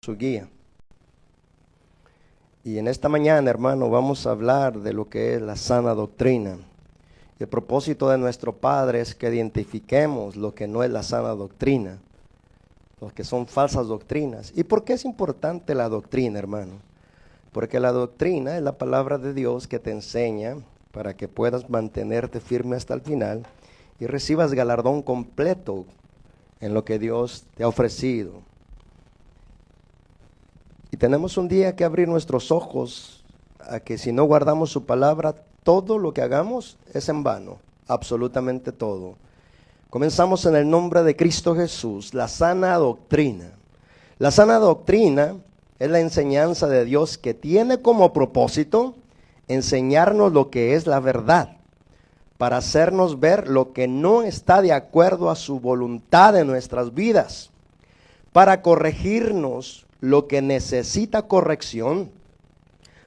su guía. Y en esta mañana, hermano, vamos a hablar de lo que es la sana doctrina. El propósito de nuestro Padre es que identifiquemos lo que no es la sana doctrina, lo que son falsas doctrinas. ¿Y por qué es importante la doctrina, hermano? Porque la doctrina es la palabra de Dios que te enseña para que puedas mantenerte firme hasta el final y recibas galardón completo en lo que Dios te ha ofrecido. Y tenemos un día que abrir nuestros ojos a que si no guardamos su palabra, todo lo que hagamos es en vano, absolutamente todo. Comenzamos en el nombre de Cristo Jesús, la sana doctrina. La sana doctrina es la enseñanza de Dios que tiene como propósito enseñarnos lo que es la verdad, para hacernos ver lo que no está de acuerdo a su voluntad en nuestras vidas, para corregirnos lo que necesita corrección,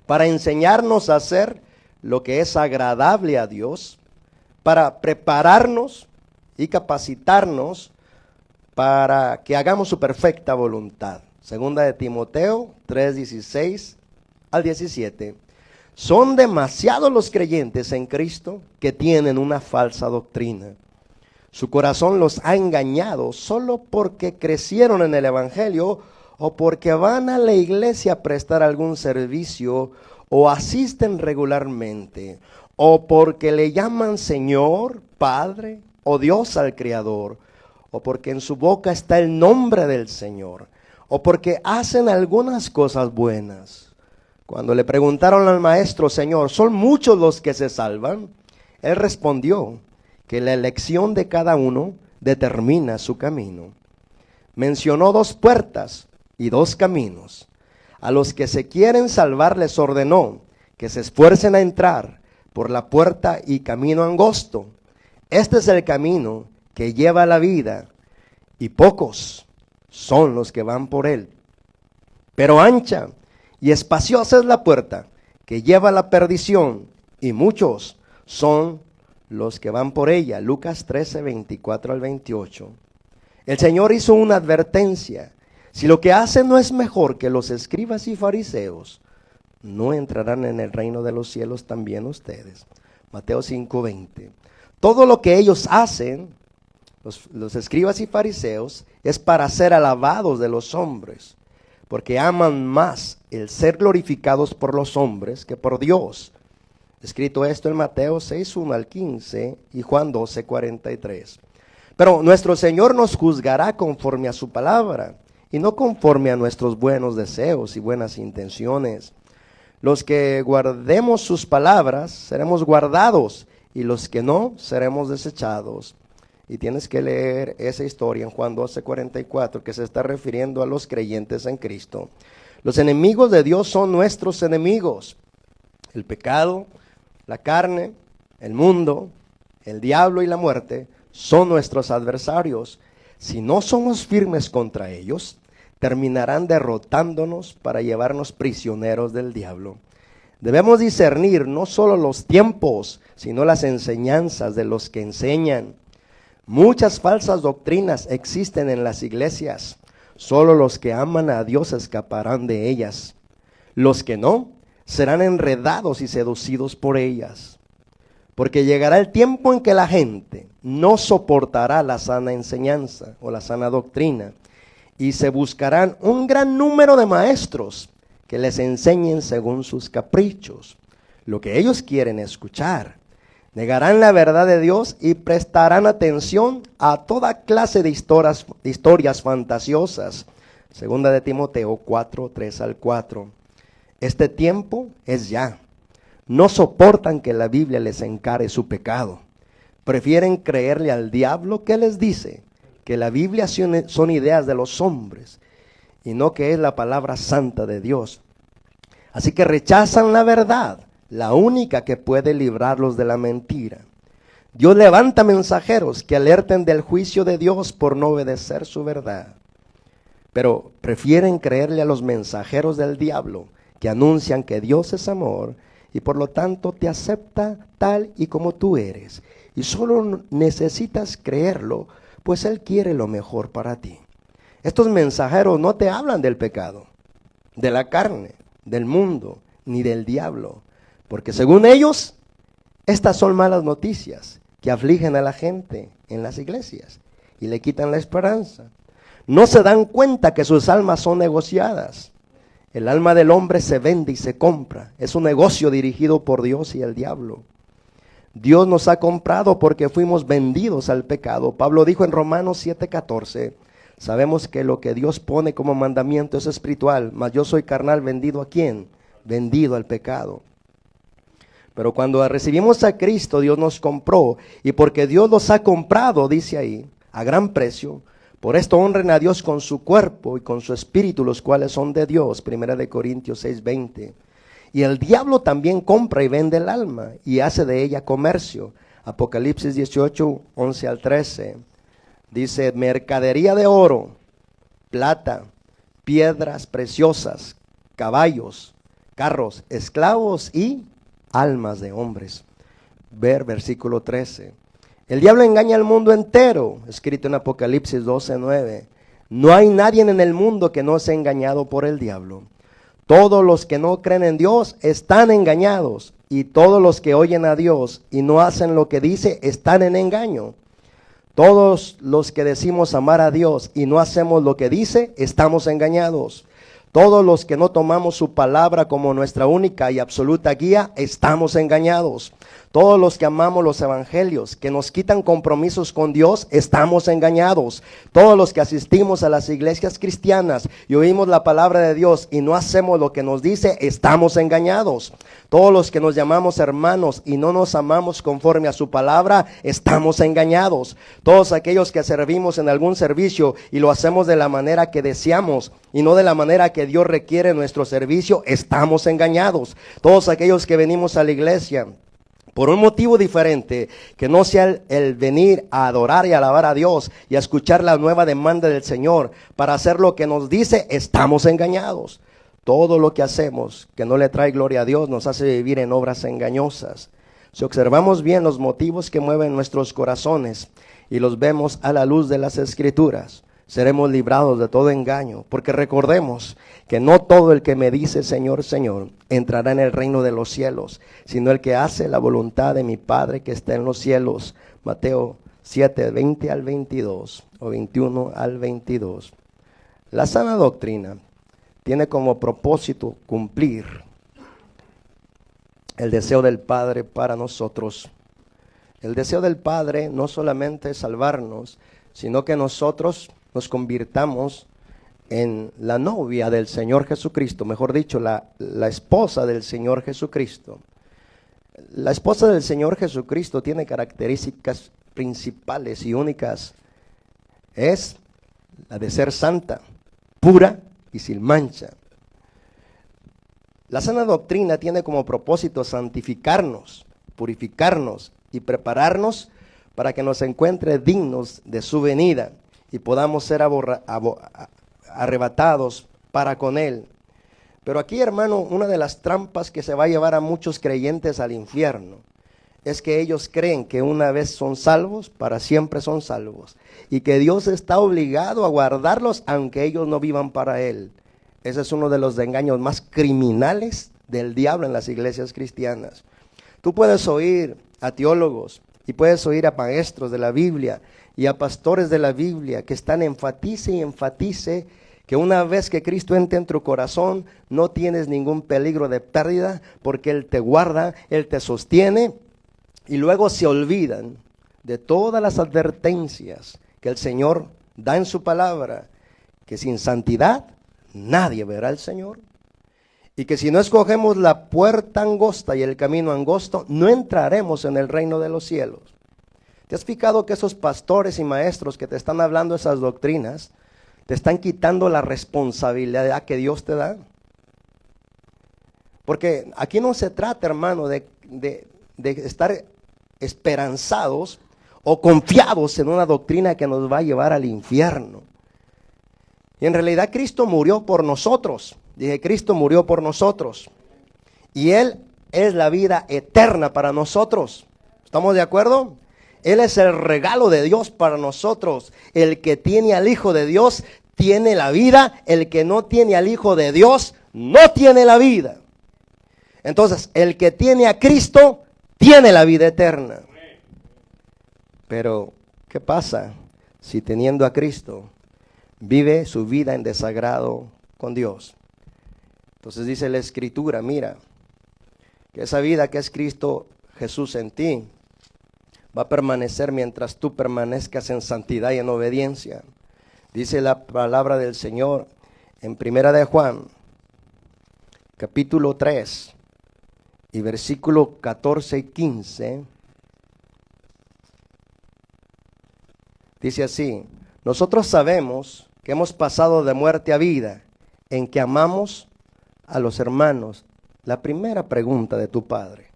para enseñarnos a hacer lo que es agradable a Dios, para prepararnos y capacitarnos para que hagamos su perfecta voluntad. Segunda de Timoteo 3:16 al 17. Son demasiados los creyentes en Cristo que tienen una falsa doctrina. Su corazón los ha engañado solo porque crecieron en el Evangelio o porque van a la iglesia a prestar algún servicio o asisten regularmente, o porque le llaman Señor, Padre o Dios al Creador, o porque en su boca está el nombre del Señor, o porque hacen algunas cosas buenas. Cuando le preguntaron al maestro, Señor, ¿son muchos los que se salvan? Él respondió que la elección de cada uno determina su camino. Mencionó 2 puertas y 2 caminos. A los que se quieren salvar les ordenó que se esfuercen a entrar por la puerta y camino angosto. Este es el camino que lleva a la vida, y pocos son los que van por él. Pero ancha y espaciosa es la puerta que lleva a la perdición, y muchos son los que van por ella. Lucas 13, 24 al 28. El Señor hizo una advertencia. Si lo que hacen no es mejor que los escribas y fariseos, no entrarán en el reino de los cielos también ustedes. Mateo 5:20. Todo lo que ellos hacen, los escribas y fariseos, es para ser alabados de los hombres, porque aman más el ser glorificados por los hombres que por Dios. Escrito esto en Mateo 6:1 al 15 y Juan 12:43. Pero nuestro Señor nos juzgará conforme a su palabra, y no conforme a nuestros buenos deseos y buenas intenciones. Los que guardemos sus palabras seremos guardados, y los que no seremos desechados. Y tienes que leer esa historia en Juan 12:44, que se está refiriendo a los creyentes en Cristo. Los enemigos de Dios son nuestros enemigos: el pecado, la carne, el mundo, el diablo y la muerte son nuestros adversarios. Si no somos firmes contra ellos, terminarán derrotándonos para llevarnos prisioneros del diablo. Debemos discernir no solo los tiempos, sino las enseñanzas de los que enseñan. Muchas falsas doctrinas existen en las iglesias. Solo los que aman a Dios escaparán de ellas. Los que no, serán enredados y seducidos por ellas. Porque llegará el tiempo en que la gente no soportará la sana enseñanza o la sana doctrina, y se buscarán un gran número de maestros que les enseñen según sus caprichos, lo que ellos quieren escuchar. Negarán la verdad de Dios y prestarán atención a toda clase de historias fantasiosas. Segunda de Timoteo 4, 3 al 4. Este tiempo es ya. No soportan que la Biblia les encare su pecado. Prefieren creerle al diablo que les dice que la Biblia son ideas de los hombres y no que es la palabra santa de Dios. Así que rechazan la verdad, la única que puede librarlos de la mentira. Dios levanta mensajeros que alerten del juicio de Dios por no obedecer su verdad. Pero prefieren creerle a los mensajeros del diablo que anuncian que Dios es amor y por lo tanto te acepta tal y como tú eres. Y solo necesitas creerlo, pues Él quiere lo mejor para ti. Estos mensajeros no te hablan del pecado, de la carne, del mundo, ni del diablo. Porque según ellos, estas son malas noticias que afligen a la gente en las iglesias y le quitan la esperanza. No se dan cuenta que sus almas son negociadas. El alma del hombre se vende y se compra. Es un negocio dirigido por Dios y el diablo. Dios nos ha comprado porque fuimos vendidos al pecado. Pablo dijo en Romanos 7:14, sabemos que lo que Dios pone como mandamiento es espiritual, mas yo soy carnal, ¿vendido a quién? Vendido al pecado. Pero cuando recibimos a Cristo, Dios nos compró, y porque Dios los ha comprado, dice ahí, a gran precio, por esto honren a Dios con su cuerpo y con su espíritu, los cuales son de Dios. 1 Corintios 6:20. Y el diablo también compra y vende el alma y hace de ella comercio. Apocalipsis 18:11 al 13. Dice, mercadería de oro, plata, piedras preciosas, caballos, carros, esclavos y almas de hombres. Ver versículo 13. El diablo engaña al mundo entero, escrito en Apocalipsis 12:9. No hay nadie en el mundo que no sea engañado por el diablo. Todos los que no creen en Dios están engañados, y todos los que oyen a Dios y no hacen lo que dice están en engaño. Todos los que decimos amar a Dios y no hacemos lo que dice, estamos engañados. Todos los que no tomamos su palabra como nuestra única y absoluta guía, estamos engañados. Todos los que amamos los evangelios, que nos quitan compromisos con Dios, estamos engañados. Todos los que asistimos a las iglesias cristianas y oímos la palabra de Dios y no hacemos lo que nos dice, estamos engañados. Todos los que nos llamamos hermanos y no nos amamos conforme a su palabra, estamos engañados. Todos aquellos que servimos en algún servicio y lo hacemos de la manera que deseamos y no de la manera que Dios requiere nuestro servicio, estamos engañados. Todos aquellos que venimos a la iglesia por un motivo diferente, que no sea el venir a adorar y alabar a Dios y a escuchar la nueva demanda del Señor para hacer lo que nos dice, estamos engañados. Todo lo que hacemos que no le trae gloria a Dios nos hace vivir en obras engañosas. Si observamos bien los motivos que mueven nuestros corazones y los vemos a la luz de las Escrituras, seremos librados de todo engaño, porque recordemos que no todo el que me dice Señor, Señor, entrará en el reino de los cielos, sino el que hace la voluntad de mi Padre que está en los cielos. Mateo 7:20 al 22 o 21 al 22. La sana doctrina tiene como propósito cumplir el deseo del Padre para nosotros. El deseo del Padre no solamente es salvarnos, sino que nosotros nos convirtamos en la novia del Señor Jesucristo, mejor dicho, la esposa del Señor Jesucristo. La esposa del Señor Jesucristo tiene características principales y únicas. Es la de ser santa, pura y sin mancha. La sana doctrina tiene como propósito santificarnos, purificarnos y prepararnos para que nos encuentre dignos de su venida y podamos ser arrebatados para con Él. Pero aquí, hermano, una de las trampas que se va a llevar a muchos creyentes al infierno es que ellos creen que una vez son salvos, para siempre son salvos, y que Dios está obligado a guardarlos aunque ellos no vivan para Él. Ese es uno de los engaños más criminales del diablo en las iglesias cristianas. Tú puedes oír a teólogos y puedes oír a maestros de la Biblia y a pastores de la Biblia que están enfatice y enfatice que una vez que Cristo entre en tu corazón no tienes ningún peligro de pérdida porque Él te guarda, Él te sostiene, y luego se olvidan de todas las advertencias que el Señor da en su palabra, que sin santidad nadie verá al Señor, y que si no escogemos la puerta angosta y el camino angosto, no entraremos en el reino de los cielos. ¿Te has fijado que esos pastores y maestros que te están hablando esas doctrinas te están quitando la responsabilidad que Dios te da? Porque aquí no se trata, hermano, de estar esperanzados o confiados en una doctrina que nos va a llevar al infierno. Y en realidad Cristo murió por nosotros. Dije, Cristo murió por nosotros. Y Él es la vida eterna para nosotros. ¿Estamos de acuerdo? Él es el regalo de Dios para nosotros. El que tiene al Hijo de Dios tiene la vida. El que no tiene al Hijo de Dios no tiene la vida. Entonces, el que tiene a Cristo tiene la vida eterna. Pero, ¿qué pasa si teniendo a Cristo vive su vida en desagrado con Dios? Entonces dice la Escritura, mira, que esa vida que es Cristo Jesús en ti va a permanecer mientras tú permanezcas en santidad y en obediencia. Dice la palabra del Señor en Primera de Juan, capítulo 3, y versículo 14 y 15. Dice así: nosotros sabemos que hemos pasado de muerte a vida, en que amamos a los hermanos. La primera pregunta de tu padre: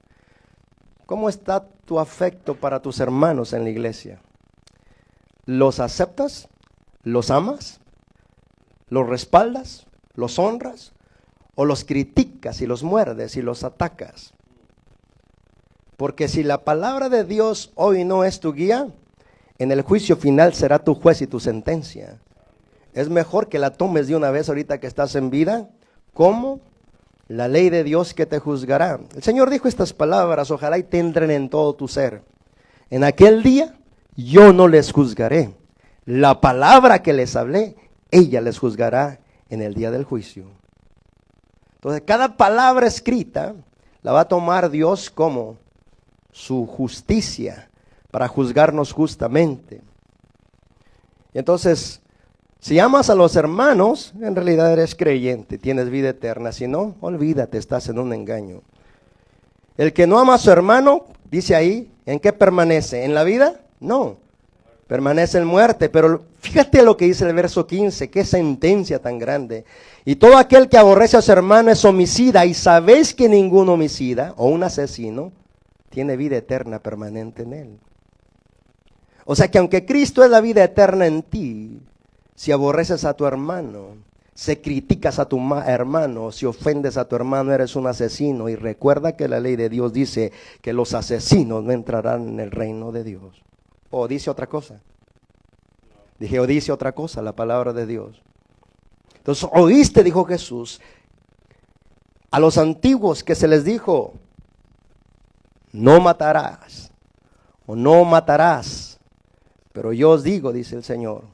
¿cómo está tu afecto para tus hermanos en la iglesia? ¿Los aceptas? ¿Los amas? ¿Los respaldas? ¿Los honras? ¿O los criticas y los muerdes y los atacas? Porque si la palabra de Dios hoy no es tu guía, en el juicio final será tu juez y tu sentencia. Es mejor que la tomes de una vez ahorita que estás en vida, como la ley de Dios que te juzgará. El Señor dijo estas palabras: ojalá y te entren en todo tu ser. En aquel día yo no les juzgaré. La palabra que les hablé, ella les juzgará en el día del juicio. Entonces, cada palabra escrita la va a tomar Dios como su justicia para juzgarnos justamente. Y entonces, si amas a los hermanos, en realidad eres creyente, tienes vida eterna. Si no, olvídate, estás en un engaño. El que no ama a su hermano, dice ahí, ¿en qué permanece? ¿En la vida? No, permanece en muerte. Pero fíjate lo que dice el verso 15, qué sentencia tan grande. Y todo aquel que aborrece a su hermano es homicida, y sabéis que ningún homicida o un asesino tiene vida eterna permanente en él. O sea que aunque Cristo es la vida eterna en ti, si aborreces a tu hermano, si criticas a tu hermano, si ofendes a tu hermano, eres un asesino. Y recuerda que la ley de Dios dice que los asesinos no entrarán en el reino de Dios. ¿O dice otra cosa? Dije, o dice otra cosa la palabra de Dios. Entonces, oíste, dijo Jesús, a los antiguos que se les dijo: no matarás o no matarás. Pero yo os digo, dice el Señor,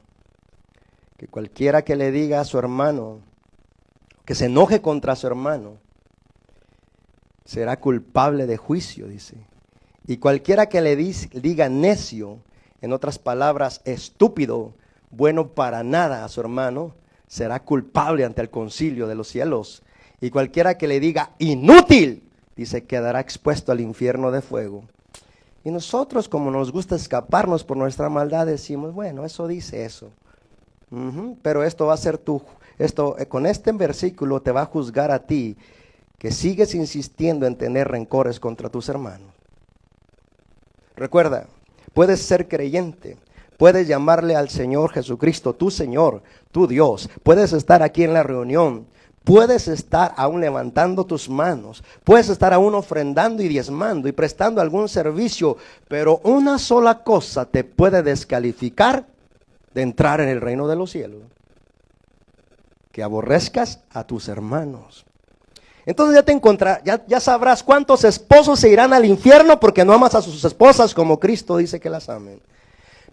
que cualquiera que le diga a su hermano, que se enoje contra su hermano, será culpable de juicio, dice. Y cualquiera que le diga necio, en otras palabras, estúpido, bueno para nada a su hermano, será culpable ante el concilio de los cielos. Y cualquiera que le diga inútil, dice, quedará expuesto al infierno de fuego. Y nosotros, como nos gusta escaparnos por nuestra maldad, decimos, bueno, eso dice eso. Pero esto va a ser con este versículo te va a juzgar a ti, que sigues insistiendo en tener rencores contra tus hermanos. Recuerda, puedes ser creyente, puedes llamarle al Señor Jesucristo, tu Señor, tu Dios, puedes estar aquí en la reunión, puedes estar aún levantando tus manos, puedes estar aún ofrendando y diezmando y prestando algún servicio, pero una sola cosa te puede descalificar de entrar en el reino de los cielos: que aborrezcas a tus hermanos. Entonces ya sabrás cuántos esposos se irán al infierno porque no amas a sus esposas como Cristo dice que las amen.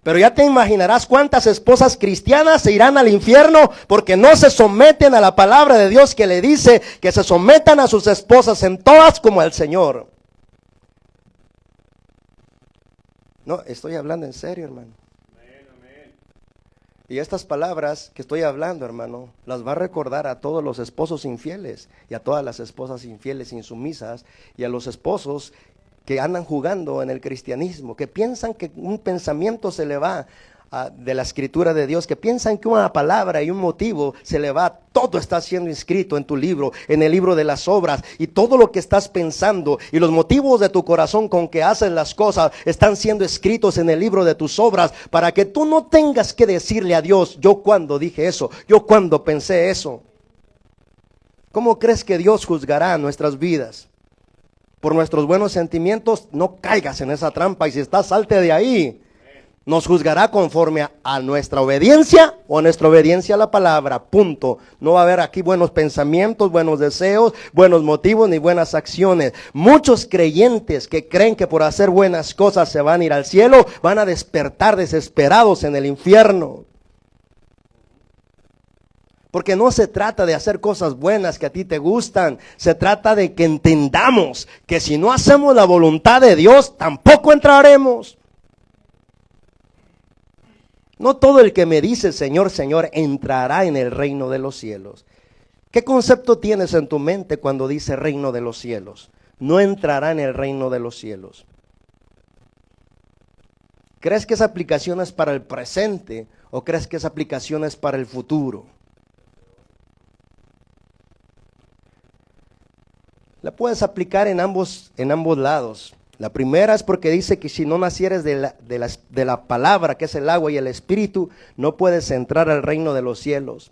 Pero ya te imaginarás cuántas esposas cristianas se irán al infierno porque no se someten a la palabra de Dios, que le dice que se sometan a sus esposas en todas como al Señor. No, estoy hablando en serio, hermano. Y estas palabras que estoy hablando, hermano, las va a recordar a todos los esposos infieles y a todas las esposas infieles insumisas y a los esposos que andan jugando en el cristianismo, que piensan que un pensamiento se le va de la escritura de Dios, que piensan que una palabra y un motivo se le va. Todo está siendo inscrito en tu libro, en el libro de las obras, y todo lo que estás pensando y los motivos de tu corazón con que haces las cosas están siendo escritos en el libro de tus obras, para que tú no tengas que decirle a Dios: yo cuando dije eso, yo cuando pensé eso. ¿Cómo crees que Dios juzgará nuestras vidas? Por nuestros buenos sentimientos. No caigas en esa trampa, y si estás, salte de ahí. Nos juzgará conforme a nuestra obediencia o a nuestra obediencia a la palabra, punto. No va a haber aquí buenos pensamientos, buenos deseos, buenos motivos ni buenas acciones. Muchos creyentes que creen que por hacer buenas cosas se van a ir al cielo, van a despertar desesperados en el infierno. Porque no se trata de hacer cosas buenas que a ti te gustan, se trata de que entendamos que si no hacemos la voluntad de Dios, tampoco entraremos. No todo el que me dice Señor, Señor, entrará en el reino de los cielos. ¿Qué concepto tienes en tu mente cuando dice reino de los cielos? No entrará en el reino de los cielos. ¿Crees que esa aplicación es para el presente o crees que esa aplicación es para el futuro? La puedes aplicar en ambos lados. La primera es porque dice que si no nacieres de la palabra, que es el agua y el espíritu, no puedes entrar al reino de los cielos.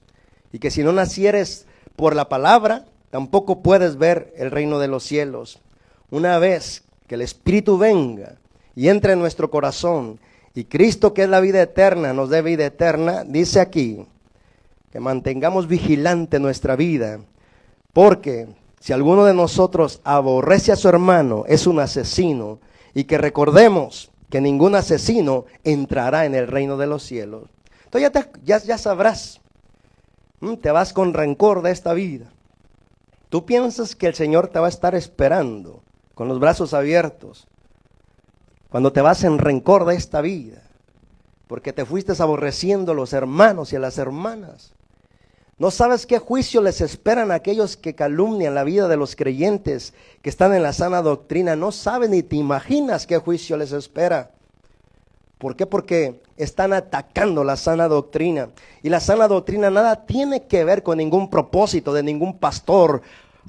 Y que si no nacieres por la palabra, tampoco puedes ver el reino de los cielos. Una vez que el espíritu venga y entre en nuestro corazón, y Cristo, que es la vida eterna, nos dé vida eterna, dice aquí, que mantengamos vigilante nuestra vida, porque si alguno de nosotros aborrece a su hermano, es un asesino, y que recordemos que ningún asesino entrará en el reino de los cielos. Entonces ya sabrás, te vas con rencor de esta vida. Tú piensas que el Señor te va a estar esperando con los brazos abiertos cuando te vas en rencor de esta vida, porque te fuiste aborreciendo a los hermanos y a las hermanas. ¿No sabes qué juicio les esperan a aquellos que calumnian la vida de los creyentes que están en la sana doctrina? No sabes ni te imaginas qué juicio les espera. ¿Por qué? Porque están atacando la sana doctrina. Y la sana doctrina nada tiene que ver con ningún propósito de ningún pastor,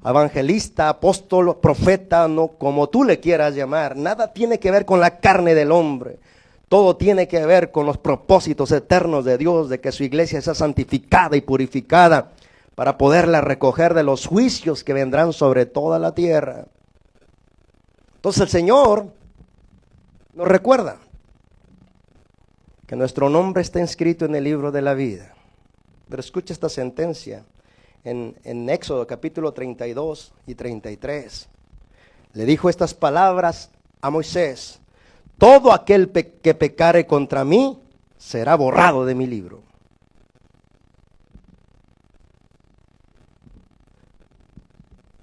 evangelista, apóstol, profeta, no, como tú le quieras llamar. Nada tiene que ver con la carne del hombre. Todo tiene que ver con los propósitos eternos de Dios, de que su iglesia sea santificada y purificada para poderla recoger de los juicios que vendrán sobre toda la tierra. Entonces el Señor nos recuerda que nuestro nombre está inscrito en el libro de la vida. Pero escucha esta sentencia en Éxodo capítulo 32 y 33. Le dijo estas palabras a Moisés: todo aquel que pecare contra mí será borrado de mi libro.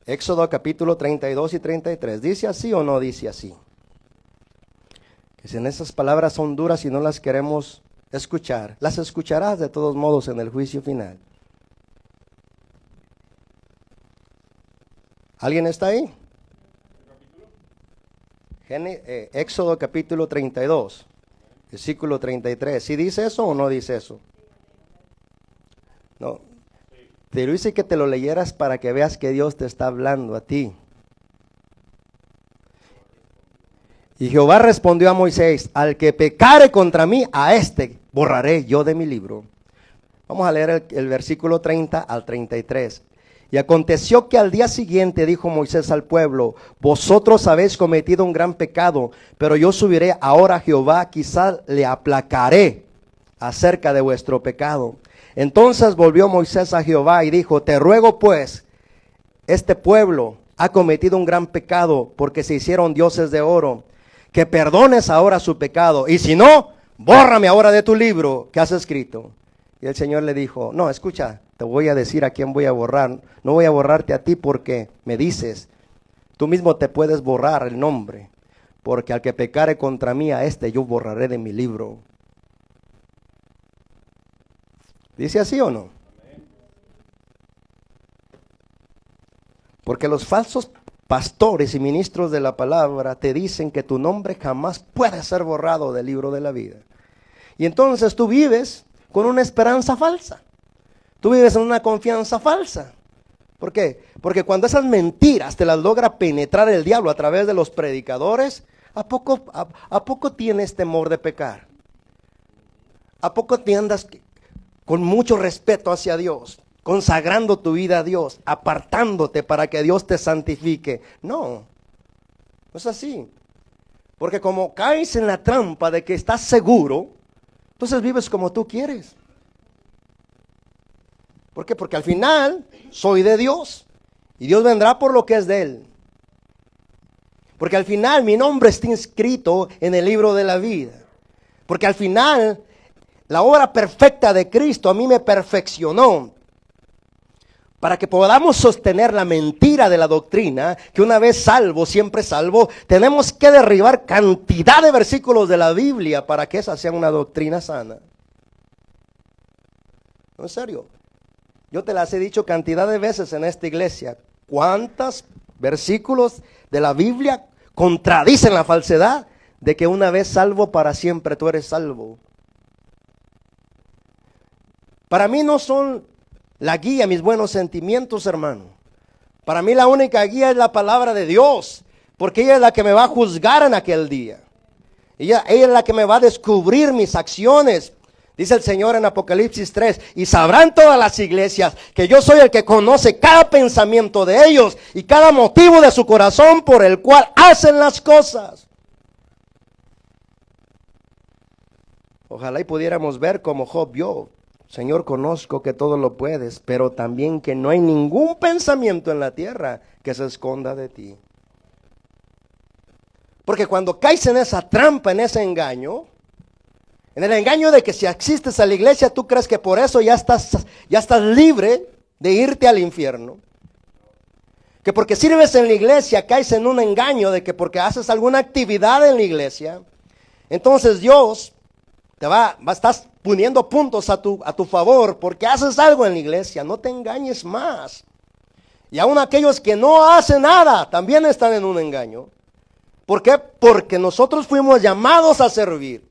Éxodo capítulo 32 y 33. ¿Dice así o no dice así? Que si en esas palabras son duras y no las queremos escuchar, las escucharás de todos modos en el juicio final. ¿Alguien está ahí? Éxodo capítulo 32, versículo 33. ¿Sí dice eso o no dice eso? No. Te lo hice que te lo leyeras para que veas que Dios te está hablando a ti. Y Jehová respondió a Moisés: al que pecare contra mí, a este borraré yo de mi libro. Vamos a leer el versículo 30 al 33. Y aconteció que al día siguiente dijo Moisés al pueblo: vosotros habéis cometido un gran pecado, pero yo subiré ahora a Jehová, quizá le aplacaré acerca de vuestro pecado. Entonces volvió Moisés a Jehová y dijo: te ruego pues, este pueblo ha cometido un gran pecado, porque se hicieron dioses de oro, que perdones ahora su pecado, y si no, bórrame ahora de tu libro que has escrito. Y el Señor le dijo: no, escucha, te voy a decir a quién voy a borrar. No voy a borrarte a ti porque me dices. Tú mismo te puedes borrar el nombre, porque al que pecare contra mí, a este yo borraré de mi libro. ¿Dice así o no? Porque los falsos pastores y ministros de la palabra te dicen que tu nombre jamás puede ser borrado del libro de la vida. Y entonces tú vives con una esperanza falsa. Tú vives en una confianza falsa. ¿Por qué? Porque cuando esas mentiras te las logra penetrar el diablo a través de los predicadores, ¿a poco tienes temor de pecar? ¿A poco te andas con mucho respeto hacia Dios, consagrando tu vida a Dios, apartándote para que Dios te santifique? No, no es así. Porque como caes en la trampa de que estás seguro, entonces vives como tú quieres. ¿Por qué? Porque al final soy de Dios y Dios vendrá por lo que es de Él. Porque al final mi nombre está inscrito en el libro de la vida. Porque al final la obra perfecta de Cristo a mí me perfeccionó. Para que podamos sostener la mentira de la doctrina, que una vez salvo, siempre salvo, tenemos que derribar cantidad de versículos de la Biblia para que esa sea una doctrina sana. No, en serio. Yo te las he dicho cantidad de veces en esta iglesia. ¿Cuántos versículos de la Biblia contradicen la falsedad de que una vez salvo, para siempre tú eres salvo? Para mí no son la guía mis buenos sentimientos, hermano. Para mí la única guía es la palabra de Dios, porque ella es la que me va a juzgar en aquel día. Ella es la que me va a descubrir mis acciones. Dice el Señor en Apocalipsis 3, y sabrán todas las iglesias que yo soy el que conoce cada pensamiento de ellos y cada motivo de su corazón por el cual hacen las cosas. Ojalá y pudiéramos ver como Job vio. Señor, conozco que todo lo puedes, pero también que no hay ningún pensamiento en la tierra que se esconda de ti. Porque cuando caes en esa trampa, en ese engaño, en el engaño de que si asistes a la iglesia, tú crees que por eso ya estás libre de irte al infierno. Que porque sirves en la iglesia, caes en un engaño de que porque haces alguna actividad en la iglesia, entonces Dios estás poniendo puntos a tu favor porque haces algo en la iglesia. No te engañes más. Y aún aquellos que no hacen nada también están en un engaño. ¿Por qué? Porque nosotros fuimos llamados a servir.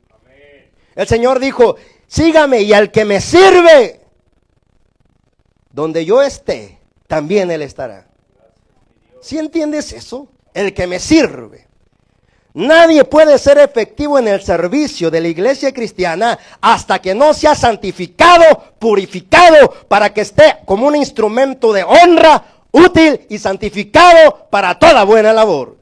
El Señor dijo, sígame y al que me sirve, donde yo esté, también Él estará. ¿Sí entiendes eso? El que me sirve. Nadie puede ser efectivo en el servicio de la iglesia cristiana hasta que no sea santificado, purificado, para que esté como un instrumento de honra, útil y santificado para toda buena labor.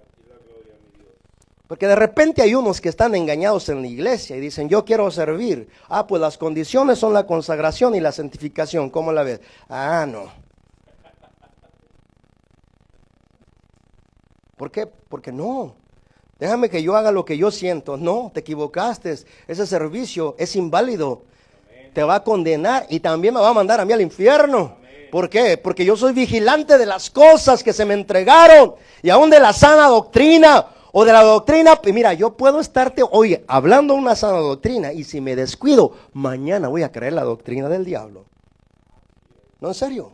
Porque de repente hay unos que están engañados en la iglesia y dicen, yo quiero servir. Pues las condiciones son la consagración y la santificación. ¿Cómo la ves? No. ¿Por qué? Porque no. Déjame que yo haga lo que yo siento. No, te equivocaste. Ese servicio es inválido. Te va a condenar y también me va a mandar a mí al infierno. ¿Por qué? Porque yo soy vigilante de las cosas que se me entregaron y aún de la sana doctrina. O de la doctrina, mira, yo puedo estarte hoy hablando una sana doctrina y si me descuido, mañana voy a creer la doctrina del diablo. No, en serio.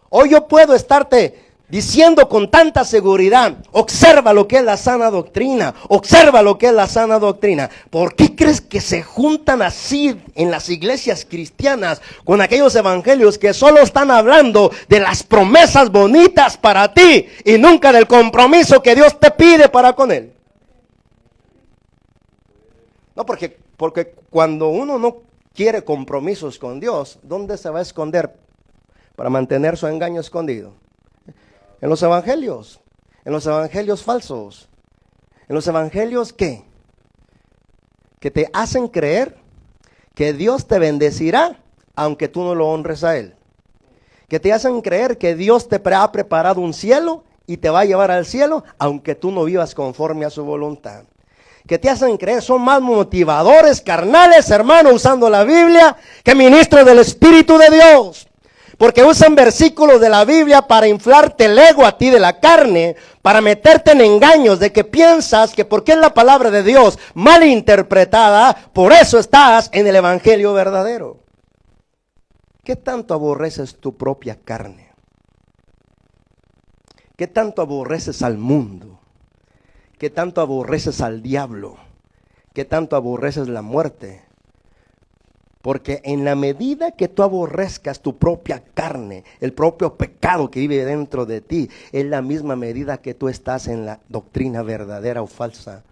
Hoy yo puedo estarte diciendo con tanta seguridad, observa lo que es la sana doctrina, observa lo que es la sana doctrina. ¿Por qué crees que se juntan así en las iglesias cristianas con aquellos evangelios que solo están hablando de las promesas bonitas para ti y nunca del compromiso que Dios te pide para con Él? No, porque cuando uno no quiere compromisos con Dios, ¿dónde se va a esconder para mantener su engaño escondido? En los evangelios falsos, en los evangelios que te hacen creer que Dios te bendecirá aunque tú no lo honres a Él, que te hacen creer que Dios te ha preparado un cielo y te va a llevar al cielo aunque tú no vivas conforme a su voluntad, que te hacen creer, son más motivadores carnales, hermano, usando la Biblia, que ministros del Espíritu de Dios. Porque usan versículos de la Biblia para inflarte el ego a ti de la carne, para meterte en engaños de que piensas que porque es la palabra de Dios mal interpretada, por eso estás en el evangelio verdadero. ¿Qué tanto aborreces tu propia carne? ¿Qué tanto aborreces al mundo? ¿Qué tanto aborreces al diablo? ¿Qué tanto aborreces la muerte? Porque en la medida que tú aborrezcas tu propia carne, el propio pecado que vive dentro de ti, es la misma medida que tú estás en la doctrina verdadera o falsa.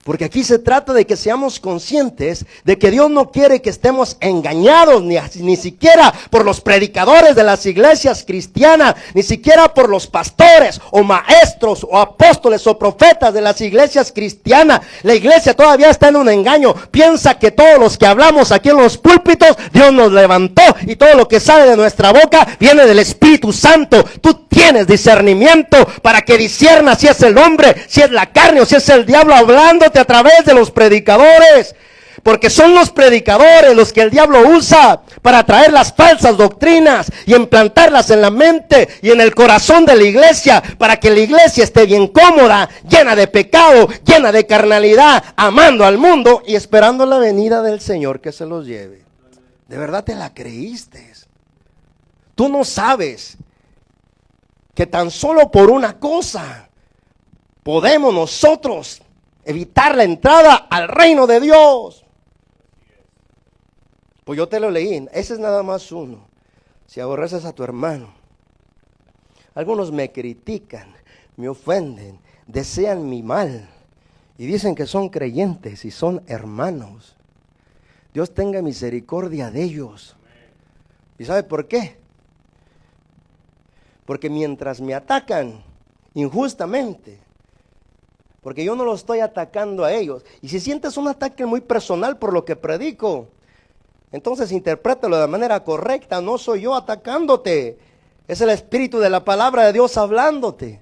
Porque aquí se trata de que seamos conscientes de que Dios no quiere que estemos engañados ni siquiera por los predicadores de las iglesias cristianas, ni siquiera por los pastores o maestros o apóstoles o profetas de las iglesias cristianas. La iglesia todavía está en un engaño. Piensa que todos los que hablamos aquí en los púlpitos, Dios nos levantó y todo lo que sale de nuestra boca viene del Espíritu Santo. Tú tienes discernimiento para que disciernas si es el hombre, si es la carne o si es el diablo hablándote a través de los predicadores, porque son los predicadores los que el diablo usa para traer las falsas doctrinas y implantarlas en la mente y en el corazón de la iglesia, para que la iglesia esté bien cómoda, llena de pecado, llena de carnalidad, amando al mundo y esperando la venida del Señor que se los lleve. ¿De verdad te la creíste? Tú no sabes que tan solo por una cosa podemos nosotros evitar la entrada al reino de Dios. Pues yo te lo leí, ese es nada más uno. Si aborreces a tu hermano. Algunos me critican, me ofenden, desean mi mal y dicen que son creyentes y son hermanos. Dios tenga misericordia de ellos. ¿Y sabe por qué? Porque mientras me atacan injustamente, porque yo no los estoy atacando a ellos, y si sientes un ataque muy personal por lo que predico, entonces interprétalo de manera correcta. No soy yo atacándote, es el Espíritu de la palabra de Dios hablándote.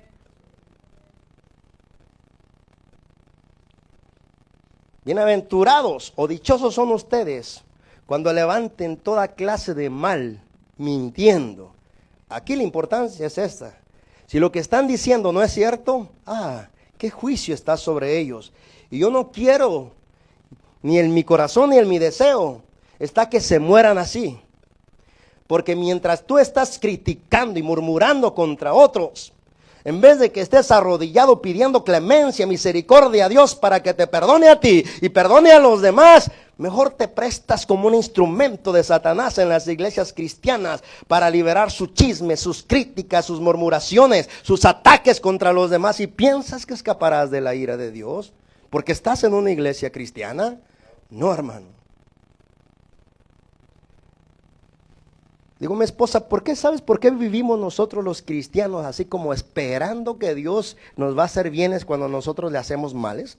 Bienaventurados o dichosos son ustedes cuando levanten toda clase de mal mintiendo. Aquí la importancia es esta: si lo que están diciendo no es cierto, ¿qué juicio está sobre ellos? Y yo no quiero, ni en mi corazón ni en mi deseo, está que se mueran así. Porque mientras tú estás criticando y murmurando contra otros, en vez de que estés arrodillado pidiendo clemencia, misericordia a Dios para que te perdone a ti y perdone a los demás, mejor te prestas como un instrumento de Satanás en las iglesias cristianas para liberar su chisme, sus críticas, sus murmuraciones, sus ataques contra los demás, y piensas que escaparás de la ira de Dios porque estás en una iglesia cristiana. No, hermano. Digo, mi esposa, ¿sabes por qué vivimos nosotros los cristianos así como esperando que Dios nos va a hacer bienes cuando nosotros le hacemos males?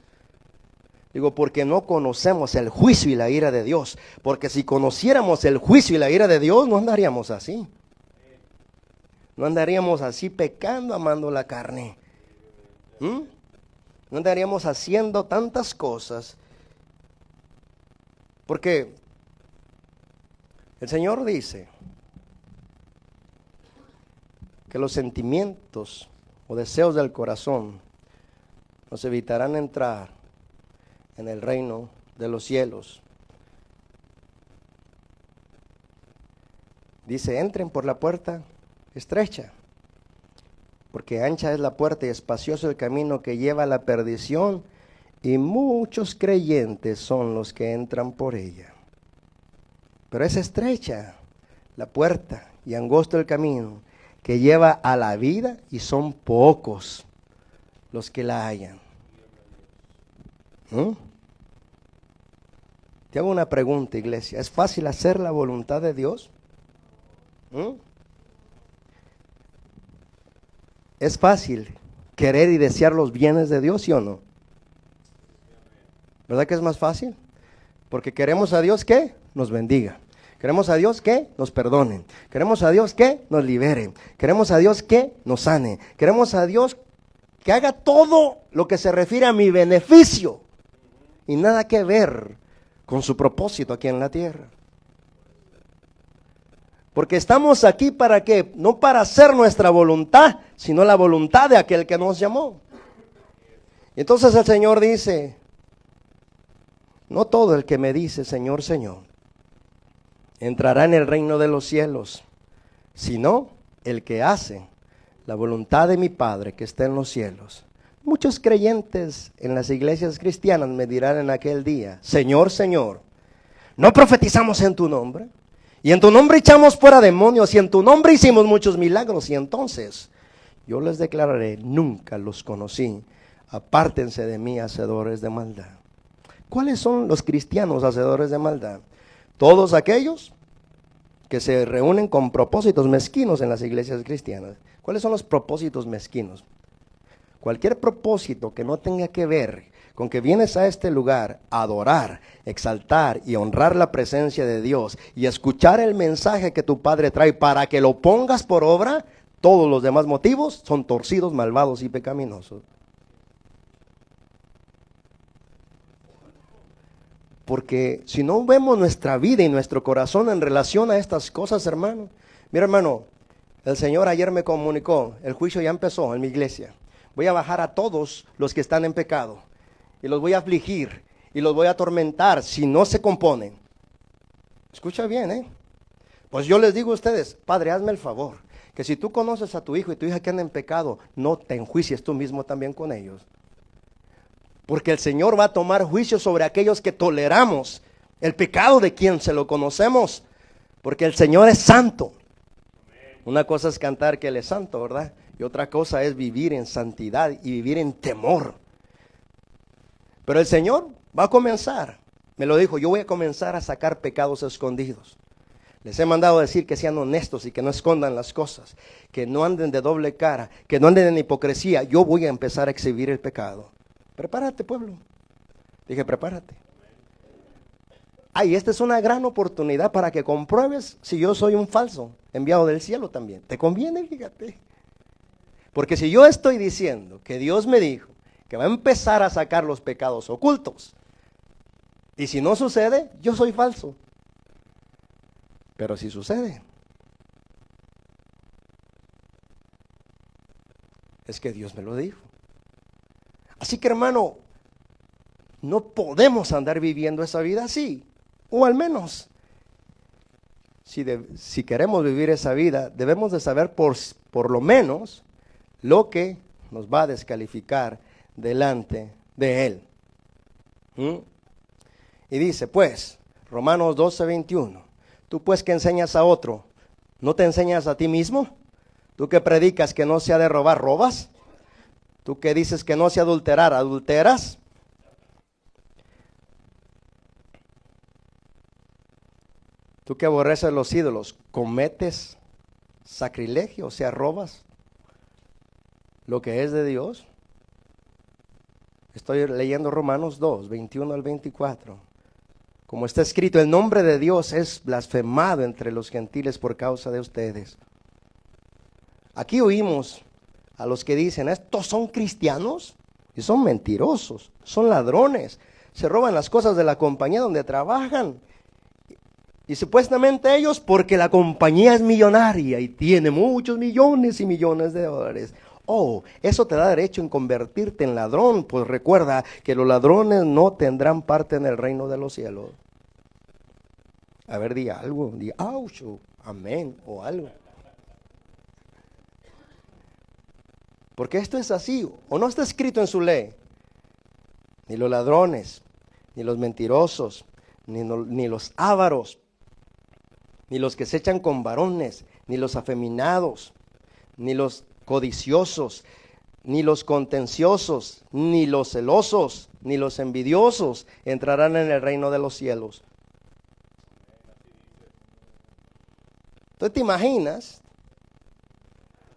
Digo, porque no conocemos el juicio y la ira de Dios. Porque si conociéramos el juicio y la ira de Dios, no andaríamos así. No andaríamos así pecando, amando la carne. No andaríamos haciendo tantas cosas. Porque el Señor dice que los sentimientos o deseos del corazón nos evitarán entrar en el reino de los cielos. Dice, entren por la puerta estrecha, porque ancha es la puerta y espacioso el camino que lleva a la perdición, y muchos creyentes son los que entran por ella. Pero es estrecha la puerta y angosto el camino que lleva a la vida, y son pocos los que la hallan. Te hago una pregunta, iglesia. ¿Es fácil hacer la voluntad de Dios? ¿Es fácil querer y desear los bienes de Dios, sí o no? ¿Verdad que es más fácil? Porque queremos a Dios que nos bendiga. Queremos a Dios que nos perdone. Queremos a Dios que nos libere. Queremos a Dios que nos sane. Queremos a Dios que haga todo lo que se refiere a mi beneficio y nada que ver con su propósito aquí en la tierra. Porque estamos aquí ¿para qué? No para hacer nuestra voluntad, sino la voluntad de aquel que nos llamó. Y entonces el Señor dice, no todo el que me dice Señor, Señor, entrará en el reino de los cielos, sino el que hace la voluntad de mi Padre que está en los cielos. Muchos creyentes en las iglesias cristianas me dirán en aquel día, Señor, Señor, ¿no profetizamos en tu nombre? Y en tu nombre echamos fuera demonios, y en tu nombre hicimos muchos milagros. Y entonces yo les declararé, nunca los conocí. apártense de mí, hacedores de maldad. ¿Cuáles son los cristianos hacedores de maldad? Todos aquellos que se reúnen con propósitos mezquinos en las iglesias cristianas. ¿Cuáles son los propósitos mezquinos? Cualquier propósito que no tenga que ver con que vienes a este lugar a adorar, exaltar y honrar la presencia de Dios y escuchar el mensaje que tu Padre trae para que lo pongas por obra, todos los demás motivos son torcidos, malvados y pecaminosos. Porque si no vemos nuestra vida y nuestro corazón en relación a estas cosas, hermano. Mira, hermano, el Señor ayer me comunicó, el juicio ya empezó en mi iglesia. Voy a bajar a todos los que están en pecado y los voy a afligir y los voy a atormentar si no se componen. Escucha bien, ¿eh? Pues yo les digo a ustedes, Padre, hazme el favor, que si tú conoces a tu hijo y tu hija que andan en pecado, no te enjuicies tú mismo también con ellos. Porque el Señor va a tomar juicio sobre aquellos que toleramos el pecado de quien se lo conocemos. Porque el Señor es santo. Una cosa es cantar que Él es santo, ¿verdad? Y otra cosa es vivir en santidad y vivir en temor. Pero el Señor va a comenzar. Me lo dijo, yo voy a comenzar a sacar pecados escondidos. Les he mandado decir que sean honestos y que no escondan las cosas. Que no anden de doble cara, que no anden en hipocresía. Yo voy a empezar a exhibir el pecado. Prepárate, pueblo. Dije, prepárate. Ay, esta es una gran oportunidad para que compruebes si yo soy un falso enviado del cielo también. Te conviene, fíjate. Porque si yo estoy diciendo que Dios me dijo que va a empezar a sacar los pecados ocultos, y si no sucede, yo soy falso. Pero si sucede, es que Dios me lo dijo. Así que, hermano, no podemos andar viviendo esa vida así. O al menos, si queremos vivir esa vida, debemos de saber por lo menos lo que nos va a descalificar delante de Él. Y dice, pues, Romanos 12:21, tú pues que enseñas a otro, ¿no te enseñas a ti mismo? Tú que predicas que no se ha de robar, ¿robas? Tú que dices que no se adulterar, ¿adulteras? Tú que aborreces los ídolos, ¿cometes sacrilegio? O sea, ¿robas lo que es de Dios? Estoy leyendo Romanos 2:21 al 24. Como está escrito, el nombre de Dios es blasfemado entre los gentiles por causa de ustedes. Aquí oímos a los que dicen, estos son cristianos y son mentirosos, son ladrones, se roban las cosas de la compañía donde trabajan. Y supuestamente ellos, porque la compañía es millonaria y tiene muchos millones y millones de dólares. Oh, eso te da derecho en convertirte en ladrón, pues recuerda que los ladrones no tendrán parte en el reino de los cielos. A ver, di algo, di ouch, amén, o algo. Porque esto es así, o no está escrito en su ley. Ni los ladrones, ni los mentirosos, ni los ávaros, ni los que se echan con varones, ni los afeminados, ni los codiciosos, ni los contenciosos, ni los celosos, ni los envidiosos entrarán en el reino de los cielos. ¿Tú te imaginas?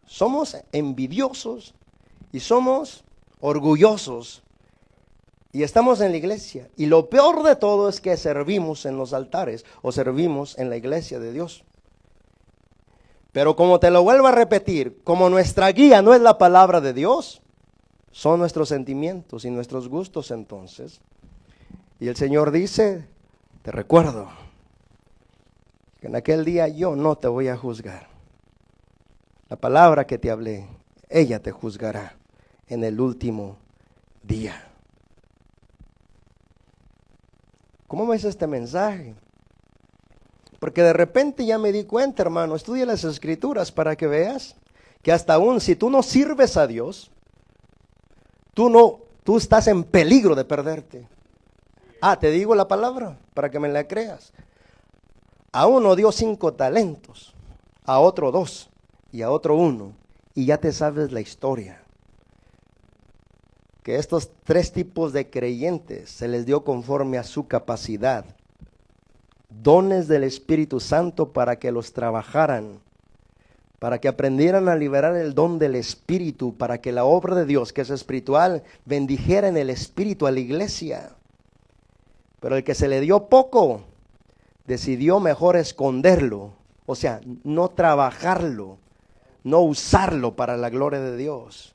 Somos envidiosos y somos orgullosos y estamos en la iglesia. Y lo peor de todo es que servimos en los altares o servimos en la iglesia de Dios. Pero como te lo vuelvo a repetir, como nuestra guía no es la palabra de Dios, son nuestros sentimientos y nuestros gustos entonces. Y el Señor dice, te recuerdo que en aquel día yo no te voy a juzgar. La palabra que te hablé, ella te juzgará en el último día. ¿Cómo ves este mensaje? Porque de repente ya me di cuenta, hermano, estudia las Escrituras para que veas que hasta aún si tú no sirves a Dios, tú estás en peligro de perderte. Te digo la palabra para que me la creas. A uno dio 5 talentos, a otro 2 y a otro 1, y ya te sabes la historia. que estos tres tipos de creyentes se les dio conforme a su capacidad dones del Espíritu Santo para que los trabajaran, para que aprendieran a liberar el don del Espíritu, para que la obra de Dios, que es espiritual, bendijera en el Espíritu a la iglesia. Pero el que se le dio poco, decidió mejor esconderlo, o sea, no trabajarlo, no usarlo para la gloria de Dios.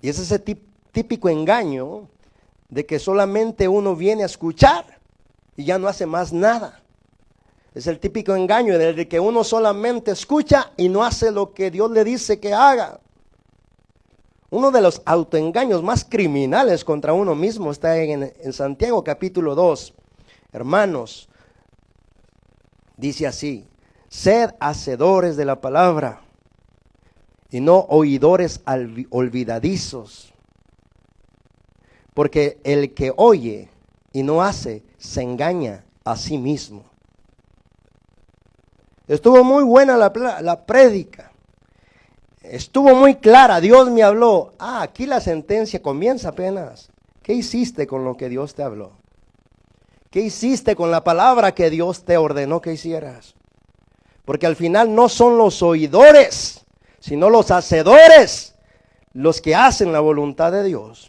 Y es ese típico engaño de que solamente uno viene a escuchar y ya no hace más nada. Es el típico engaño de que uno solamente escucha y no hace lo que Dios le dice que haga. Uno de los autoengaños más criminales contra uno mismo está en Santiago capítulo 2. Hermanos, dice así: sed hacedores de la palabra y no oidores olvidadizos, porque el que oye y no hace se engaña a sí mismo. Estuvo muy buena la prédica, estuvo muy clara, Dios me habló. Aquí la sentencia comienza apenas. ¿Qué hiciste con lo que Dios te habló? ¿Qué hiciste con la palabra que Dios te ordenó que hicieras? Porque al final no son los oidores, sino los hacedores los que hacen la voluntad de Dios.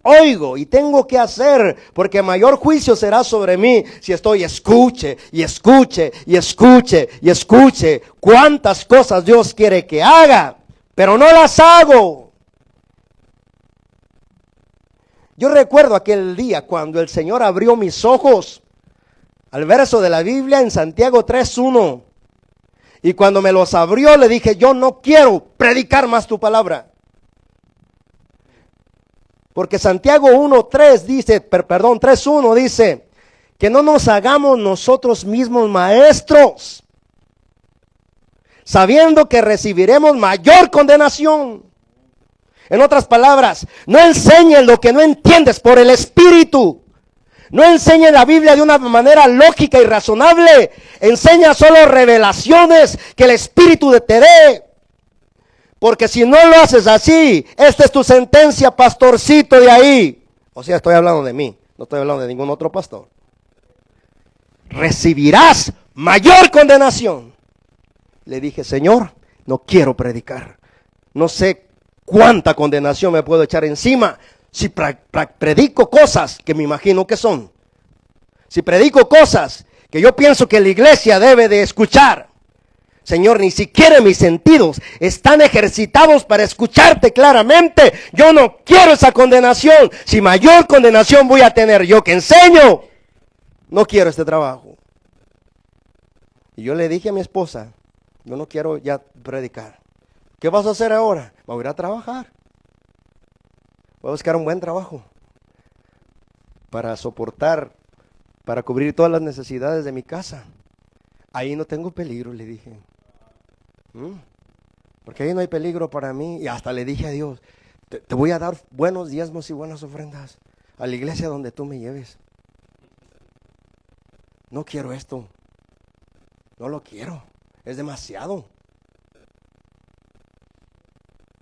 Oigo y tengo que hacer, porque mayor juicio será sobre mí si estoy escuche y escuche y escuche y escuche cuántas cosas Dios quiere que haga, pero no las hago. Yo recuerdo aquel día cuando el Señor abrió mis ojos al verso de la Biblia en Santiago 3:1, y cuando me los abrió le dije: yo no quiero predicar más tu palabra. Porque Santiago 3:1 dice que no nos hagamos nosotros mismos maestros, sabiendo que recibiremos mayor condenación. En otras palabras, no enseñes lo que no entiendes por el Espíritu. No enseñes la Biblia de una manera lógica y razonable. Enseña solo revelaciones que el Espíritu te dé. Porque si no lo haces así, esta es tu sentencia, pastorcito de ahí. O sea, estoy hablando de mí, no estoy hablando de ningún otro pastor. Recibirás mayor condenación. Le dije: Señor, no quiero predicar. No sé cuánta condenación me puedo echar encima si predico cosas que me imagino que son. Si predico cosas que yo pienso que la iglesia debe de escuchar. Señor, ni siquiera mis sentidos están ejercitados para escucharte claramente. Yo no quiero esa condenación. Si mayor condenación voy a tener yo que enseño, no quiero este trabajo. Y yo le dije a mi esposa: yo no quiero ya predicar. ¿Qué vas a hacer ahora? Voy a ir a trabajar. Voy a buscar un buen trabajo para soportar, para cubrir todas las necesidades de mi casa. Ahí no tengo peligro, le dije. Porque ahí no hay peligro para mí. Y hasta le dije a Dios: te voy a dar buenos diezmos y buenas ofrendas a la iglesia donde tú me lleves. No quiero esto. No lo quiero. Es demasiado.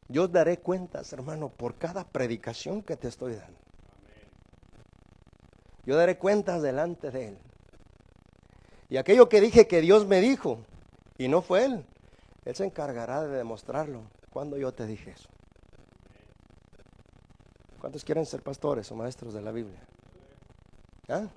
Yo daré cuentas, hermano, por cada predicación que te estoy dando. Yo daré cuentas delante de Él. Y aquello que dije que Dios me dijo, y no fue Él se encargará de demostrarlo cuando yo te dije eso. ¿Cuántos quieren ser pastores o maestros de la Biblia? ¿Ah?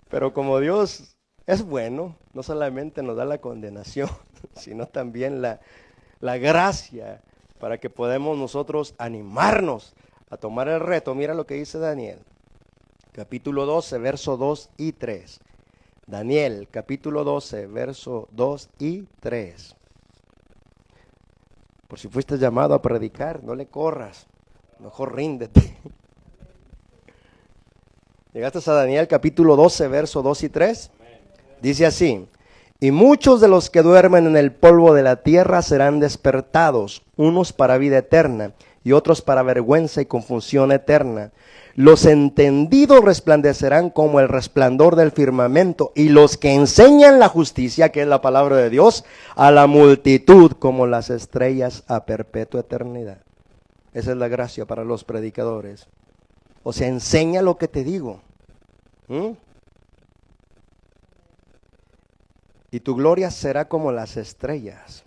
Pero como Dios es bueno, no solamente nos da la condenación, sino también la gracia para que podamos nosotros animarnos a tomar el reto. Mira lo que dice Daniel, capítulo 12, verso 2 y 3. Daniel, capítulo 12, verso 2 y 3. Por si fuiste llamado a predicar, no le corras, mejor ríndete. ¿Llegaste a Daniel capítulo 12, verso 2 y 3? Dice así: y muchos de los que duermen en el polvo de la tierra serán despertados, unos para vida eterna y otros para vergüenza y confusión eterna. Los entendidos resplandecerán como el resplandor del firmamento, y los que enseñan la justicia, que es la palabra de Dios, a la multitud como las estrellas a perpetua eternidad. Esa es la gracia para los predicadores. O sea, enseña lo que te digo. Y tu gloria será como las estrellas.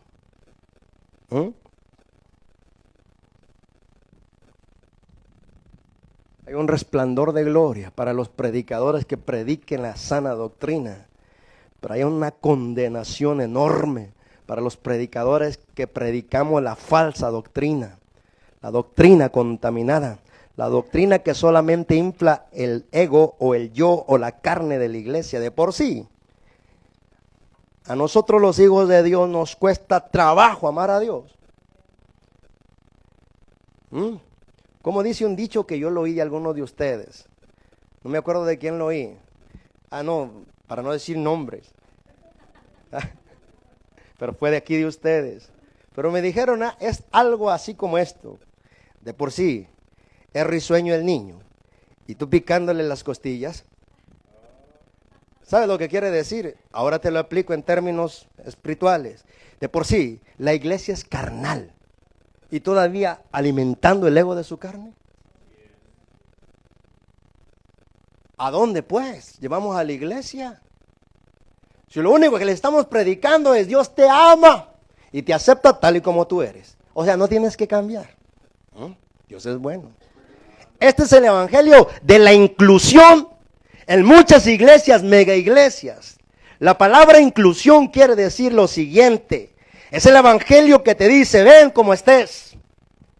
Hay un resplandor de gloria para los predicadores que prediquen la sana doctrina. Pero hay una condenación enorme para los predicadores que predicamos la falsa doctrina. La doctrina contaminada. La doctrina que solamente infla el ego o el yo o la carne de la iglesia de por sí. A nosotros los hijos de Dios nos cuesta trabajo amar a Dios. Como dice un dicho que yo lo oí de algunos de ustedes. No me acuerdo de quién lo oí. No, para no decir nombres. Pero fue de aquí de ustedes. Pero me dijeron, es algo así como esto. De por sí, es risueño el niño. Y tú picándole las costillas. ¿Sabes lo que quiere decir? Ahora te lo aplico en términos espirituales. De por sí, la iglesia es carnal. Y todavía alimentando el ego de su carne. ¿A dónde pues llevamos a la iglesia? Si lo único que le estamos predicando es Dios te ama y te acepta tal y como tú eres. O sea, no tienes que cambiar. Dios es bueno. Este es el evangelio de la inclusión en muchas iglesias, mega iglesias. La palabra inclusión quiere decir lo siguiente. Es el evangelio que te dice, ven como estés.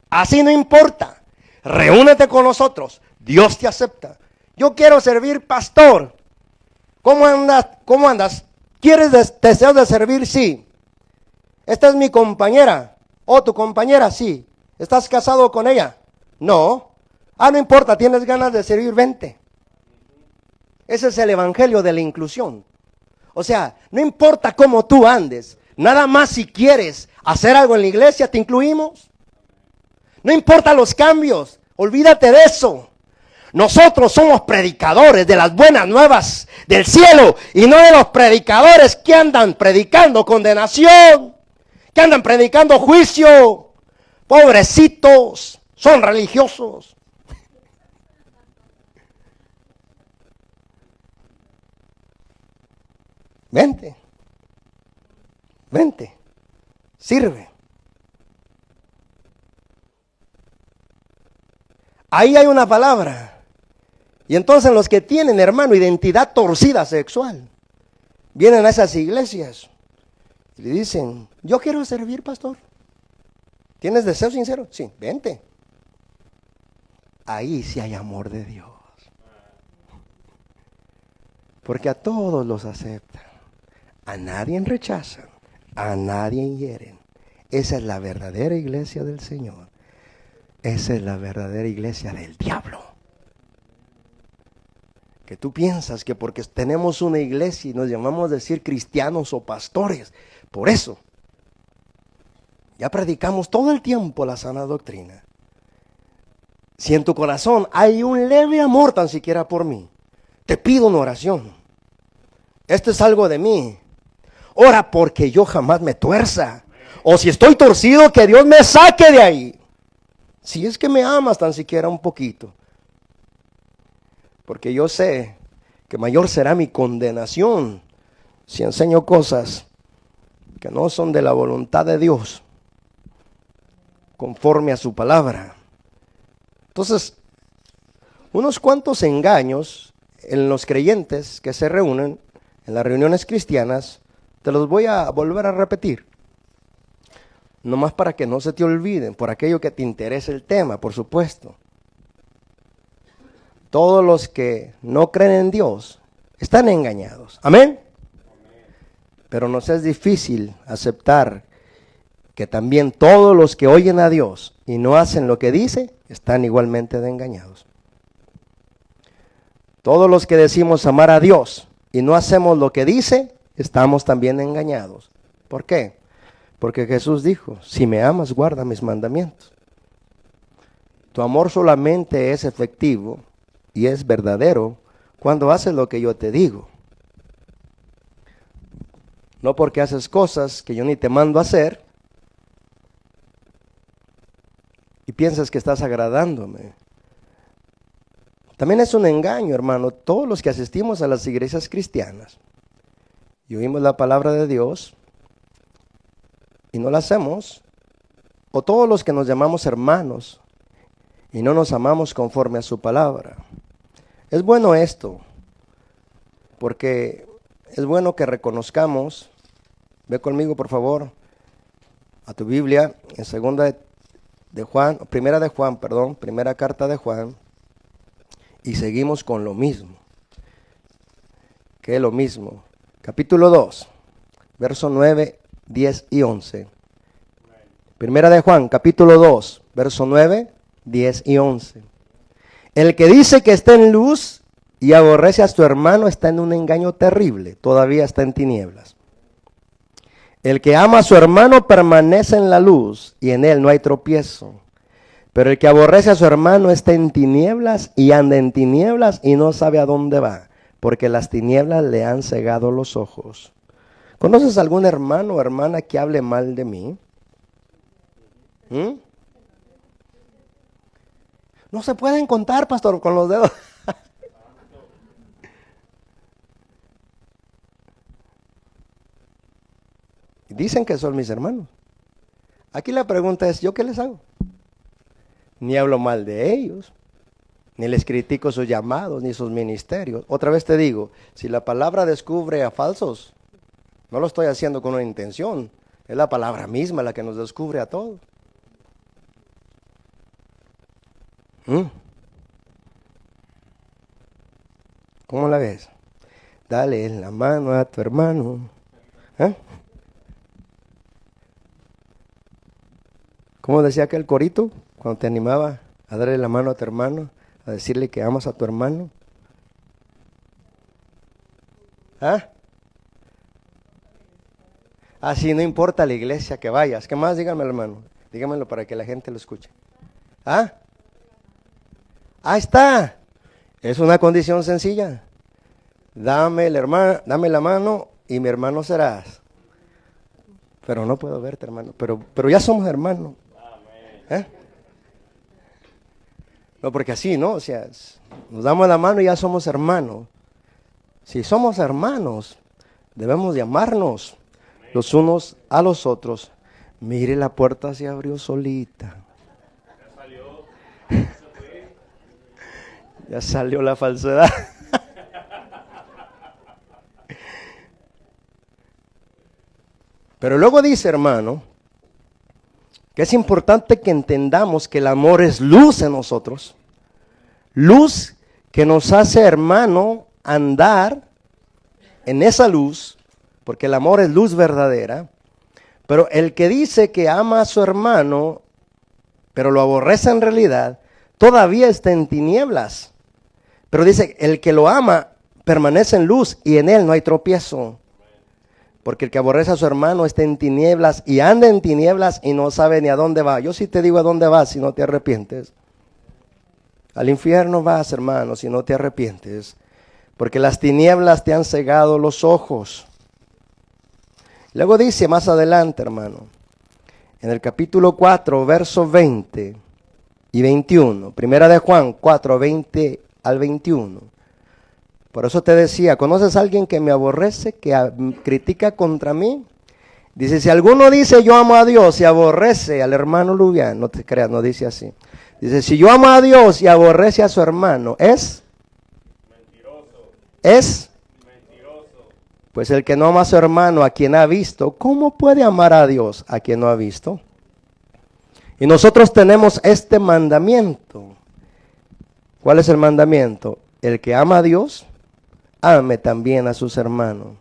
Así no importa. Reúnete con nosotros. Dios te acepta. Yo quiero servir pastor. ¿Cómo andas? ¿Cómo andas? ¿Deseas de servir? Sí. Esta es mi compañera. Tu compañera, sí. ¿Estás casado con ella? No. No importa, tienes ganas de servir, vente. Ese es el evangelio de la inclusión. O sea, no importa cómo tú andes, nada más si quieres hacer algo en la iglesia, te incluimos. No importa los cambios, olvídate de eso. Nosotros somos predicadores de las buenas nuevas del cielo y no de los predicadores que andan predicando condenación, que andan predicando juicio. Pobrecitos, son religiosos. Vente, sirve. Ahí hay una palabra. Y entonces los que tienen, hermano, identidad torcida sexual, vienen a esas iglesias y le dicen, yo quiero servir, pastor. ¿Tienes deseo sincero? Sí, vente. Ahí sí hay amor de Dios. Porque a todos los aceptan. A nadie rechazan, a nadie hieren. Esa es la verdadera iglesia del Señor. Esa es la verdadera iglesia del diablo. Que tú piensas que porque tenemos una iglesia y nos llamamos decir cristianos o pastores, por eso ya predicamos todo el tiempo la sana doctrina. Si en tu corazón hay un leve amor tan siquiera por mí, te pido una oración. Esto es algo de mí. Ora porque yo jamás me tuerza. O si estoy torcido, que Dios me saque de ahí. Si es que me amas tan siquiera un poquito. Porque yo sé que mayor será mi condenación si enseño cosas que no son de la voluntad de Dios, conforme a su palabra. Entonces, unos cuantos engaños en los creyentes que se reúnen en las reuniones cristianas, te los voy a volver a repetir. Nomás para que no se te olviden, por aquello que te interese el tema, por supuesto. Todos los que no creen en Dios están engañados. ¿Amén? Pero nos es difícil aceptar que también todos los que oyen a Dios y no hacen lo que dice, están igualmente engañados. Todos los que decimos amar a Dios y no hacemos lo que dice, estamos también engañados. ¿Por qué? Porque Jesús dijo, si me amas, guarda mis mandamientos. Tu amor solamente es efectivo y es verdadero cuando haces lo que yo te digo. No porque haces cosas que yo ni te mando a hacer y piensas que estás agradándome. También es un engaño, hermano. Todos los que asistimos a las iglesias cristianas y oímos la palabra de Dios y no la hacemos, o todos los que nos llamamos hermanos y no nos amamos conforme a su palabra. Es bueno esto, porque es bueno que reconozcamos. Ve conmigo, por favor, a tu Biblia, en primera carta de Juan, y seguimos con lo mismo. ¿Qué es lo mismo? Capítulo 2, versos 9, 10 y 11. Primera de Juan, capítulo 2, verso 9, 10 y 11. El que dice que está en luz y aborrece a su hermano está en un engaño terrible, todavía está en tinieblas. El que ama a su hermano permanece en la luz y en él no hay tropiezo. Pero el que aborrece a su hermano está en tinieblas y anda en tinieblas y no sabe a dónde va, porque las tinieblas le han cegado los ojos. ¿Conoces algún hermano o hermana que hable mal de mí? No se pueden contar, pastor, con los dedos. Dicen que son mis hermanos. Aquí la pregunta es, ¿yo qué les hago? Ni hablo mal de ellos, ni les critico sus llamados, ni sus ministerios. Otra vez te digo, si la palabra descubre a falsos, no lo estoy haciendo con una intención. Es la palabra misma la que nos descubre a todos. ¿Cómo la ves? Dale la mano a tu hermano. ¿Cómo decía aquel corito cuando te animaba a darle la mano a tu hermano, a decirle que amas a tu hermano? Así no importa la iglesia que vayas. ¿Qué más? Díganme, hermano. Díganmelo para que la gente lo escuche. Ahí está. Es una condición sencilla. Dame la mano y mi hermano serás. Pero no puedo verte, hermano. Pero ya somos hermanos. No, porque así, ¿no? O sea, nos damos la mano y ya somos hermanos. Si somos hermanos, debemos de amarnos los unos a los otros. Mire, la puerta se abrió solita. Ya salió la falsedad. Pero luego dice, hermano, que es importante que entendamos que el amor es luz en nosotros. Luz que nos hace, hermano, andar en esa luz, porque el amor es luz verdadera. Pero el que dice que ama a su hermano, pero lo aborrece en realidad, todavía está en tinieblas. Pero dice, el que lo ama permanece en luz y en él no hay tropiezo. Porque el que aborrece a su hermano está en tinieblas y anda en tinieblas y no sabe ni a dónde va. Yo sí te digo a dónde vas si no te arrepientes. Al infierno vas, hermano, si no te arrepientes. Porque las tinieblas te han cegado los ojos. Luego dice más adelante, hermano, en el capítulo 4, versos 20 y 21. Primera de Juan 4, 20 al 21. Por eso te decía, ¿conoces a alguien que me aborrece, que critica contra mí? Dice, si alguno dice yo amo a Dios y aborrece al hermano Lubián, no te creas, no dice así. Dice, si yo amo a Dios y aborrece a su hermano, ¿es? Mentiroso. ¿Es? Mentiroso. Pues el que no ama a su hermano, a quien ha visto, ¿cómo puede amar a Dios a quien no ha visto? Y nosotros tenemos este mandamiento. ¿Cuál es el mandamiento? El que ama a Dios, ame también a sus hermanos.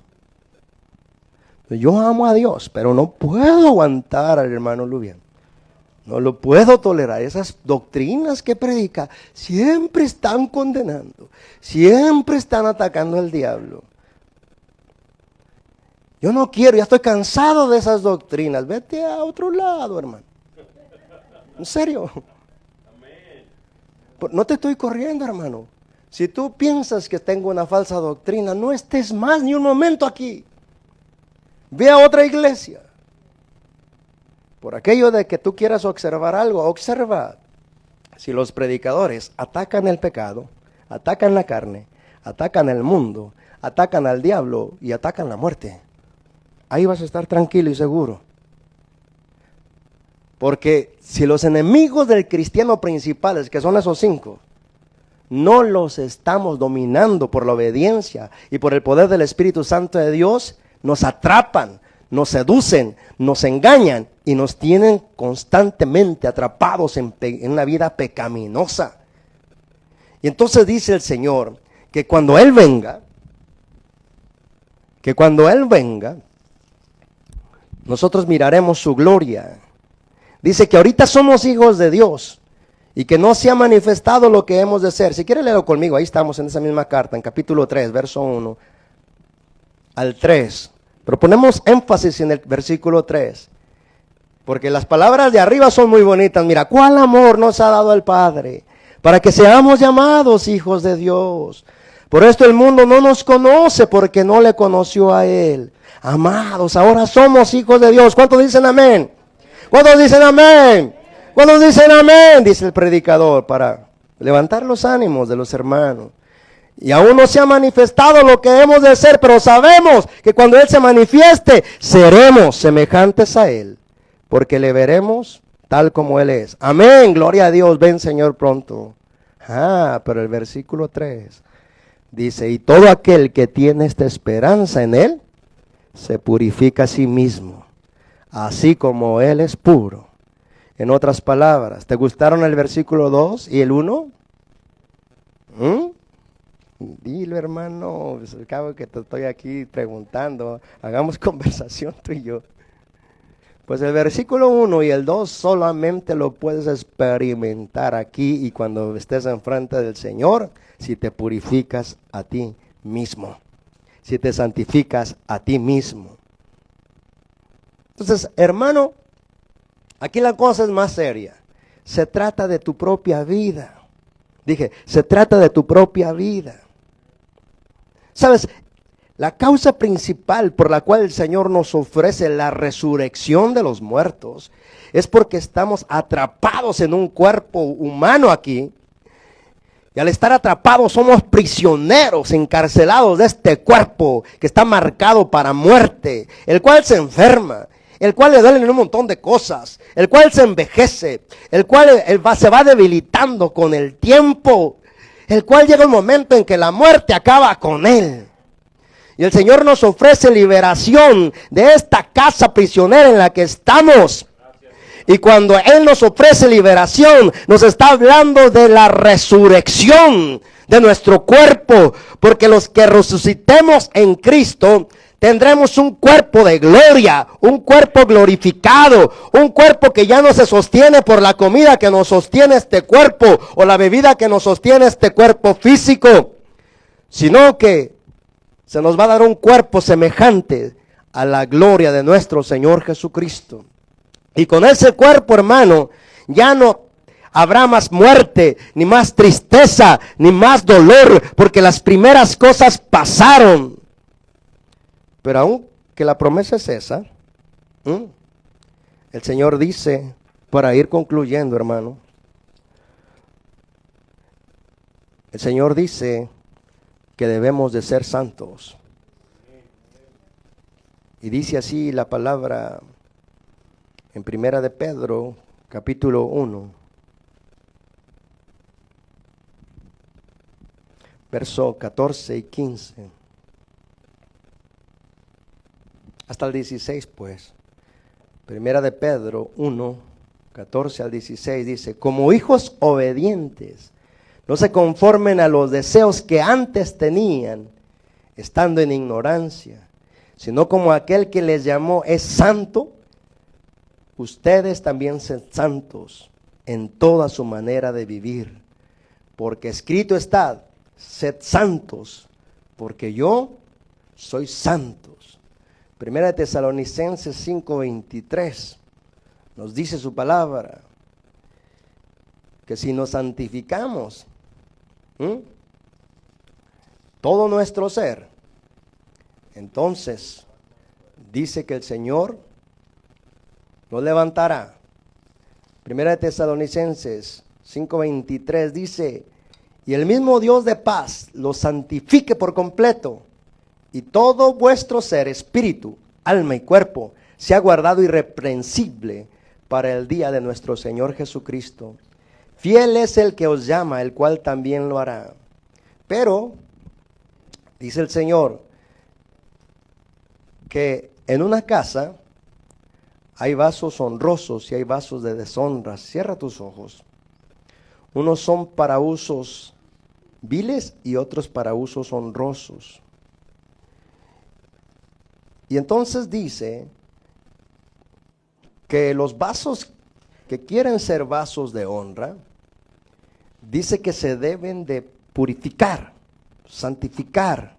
Yo amo a Dios, pero no puedo aguantar al hermano Lubián. No lo puedo tolerar. Esas doctrinas que predica siempre están condenando, siempre están atacando al diablo. Yo no quiero, ya estoy cansado de esas doctrinas. Vete a otro lado, hermano. En serio. No te estoy corriendo, hermano. Si tú piensas que tengo una falsa doctrina, no estés más ni un momento aquí. Ve a otra iglesia. Por aquello de que tú quieras observar algo, observa. Si los predicadores atacan el pecado, atacan la carne, atacan el mundo, atacan al diablo y atacan la muerte, ahí vas a estar tranquilo y seguro. Porque si los enemigos del cristiano principales, que son esos 5, no los estamos dominando por la obediencia y por el poder del Espíritu Santo de Dios, nos atrapan, nos seducen, nos engañan y nos tienen constantemente atrapados en una vida pecaminosa. Y entonces dice el Señor que cuando Él venga, nosotros miraremos su gloria. Dice que ahorita somos hijos de Dios y que no se ha manifestado lo que hemos de ser. Si quiere leerlo conmigo, ahí estamos en esa misma carta, en capítulo 3, verso 1 al 3. Pero ponemos énfasis en el versículo 3, porque las palabras de arriba son muy bonitas. Mira, ¿cuál amor nos ha dado el Padre para que seamos llamados hijos de Dios? Por esto el mundo no nos conoce porque no le conoció a Él. Amados, ahora somos hijos de Dios. ¿Cuántos dicen amén? ¿Cuántos dicen amén? ¿Cuántos dicen amén? Dice el predicador para levantar los ánimos de los hermanos. Y aún no se ha manifestado lo que hemos de ser, pero sabemos que cuando Él se manifieste, seremos semejantes a Él, porque le veremos tal como Él es. Amén, gloria a Dios, ven Señor pronto. Pero el versículo 3 dice, y todo aquel que tiene esta esperanza en Él, se purifica a sí mismo, así como Él es puro. En otras palabras, ¿te gustaron el versículo 2 y el 1? Dilo, hermano, pues al cabo que te estoy aquí preguntando, hagamos conversación tú y yo. Pues el versículo 1 y el 2 solamente lo puedes experimentar aquí y cuando estés enfrente del Señor, si te purificas a ti mismo, si te santificas a ti mismo. Entonces, hermano, aquí la cosa es más seria. Se trata de tu propia vida. Dije, se trata de tu propia vida. ¿Sabes? La causa principal por la cual el Señor nos ofrece la resurrección de los muertos es porque estamos atrapados en un cuerpo humano aquí. Y al estar atrapados somos prisioneros, encarcelados de este cuerpo que está marcado para muerte, el cual se enferma, el cual le duelen un montón de cosas, el cual se envejece, el cual se va debilitando con el tiempo, el cual llega un momento en que la muerte acaba con él. Y el Señor nos ofrece liberación de esta casa prisionera en la que estamos. Y cuando Él nos ofrece liberación, nos está hablando de la resurrección de nuestro cuerpo. Porque los que resucitemos en Cristo, tendremos un cuerpo de gloria, un cuerpo glorificado, un cuerpo que ya no se sostiene por la comida que nos sostiene este cuerpo o la bebida que nos sostiene este cuerpo físico, sino que se nos va a dar un cuerpo semejante a la gloria de nuestro Señor Jesucristo. Y con ese cuerpo, hermano, ya no habrá más muerte, ni más tristeza, ni más dolor, porque las primeras cosas pasaron. Pero aún que la promesa es esa, el Señor dice, para ir concluyendo, hermano, el Señor dice que debemos de ser santos. Y dice así la palabra en Primera de Pedro, capítulo 1, verso 14 y 15. Hasta el 16, pues. Primera de Pedro 1, 14 al 16 dice, como hijos obedientes, no se conformen a los deseos que antes tenían, estando en ignorancia, sino como aquel que les llamó es santo, ustedes también sed santos en toda su manera de vivir. Porque escrito está, sed santos, porque yo soy santos. Primera de Tesalonicenses 5:23 nos dice su palabra, que si nos santificamos, todo nuestro ser, entonces dice que el Señor nos levantará. Primera de Tesalonicenses 5:23 dice, y el mismo Dios de paz los santifique por completo, y todo vuestro ser, espíritu, alma y cuerpo, sea guardado irreprensible para el día de nuestro Señor Jesucristo. Fiel es el que os llama, el cual también lo hará. Pero, dice el Señor, que en una casa hay vasos honrosos y hay vasos de deshonra. Cierra tus ojos. Unos son para usos viles y otros para usos honrosos. Y entonces dice que los vasos que quieren ser vasos de honra, dice que se deben de purificar, santificar,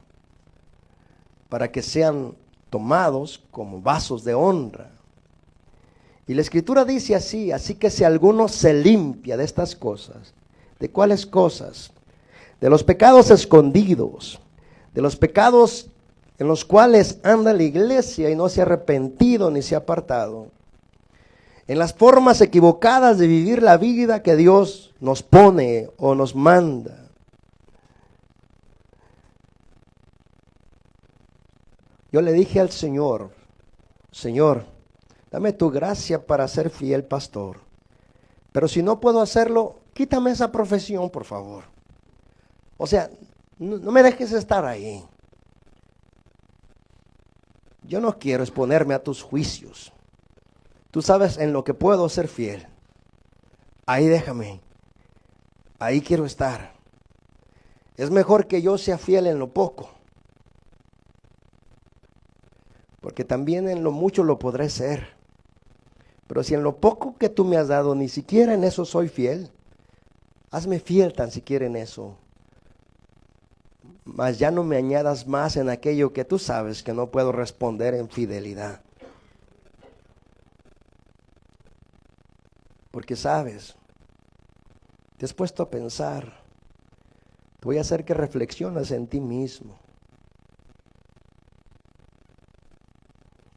para que sean tomados como vasos de honra. Y la Escritura dice así, así que si alguno se limpia de estas cosas, ¿de cuáles cosas? De los pecados escondidos, de los pecados en los cuales anda la iglesia y no se ha arrepentido ni se ha apartado, en las formas equivocadas de vivir la vida que Dios nos pone o nos manda. Yo le dije al Señor, Señor, dame tu gracia para ser fiel pastor, pero si no puedo hacerlo, quítame esa profesión, por favor. O sea, no me dejes estar ahí. Yo no quiero exponerme a tus juicios. Tú sabes en lo que puedo ser fiel. Ahí déjame. Ahí quiero estar. Es mejor que yo sea fiel en lo poco, porque también en lo mucho lo podré ser. Pero si en lo poco que tú me has dado, ni siquiera en eso soy fiel, hazme fiel tan siquiera en eso. Mas ya no me añadas más en aquello que tú sabes que no puedo responder en fidelidad. Porque sabes, te has puesto a pensar, te voy a hacer que reflexiones en ti mismo.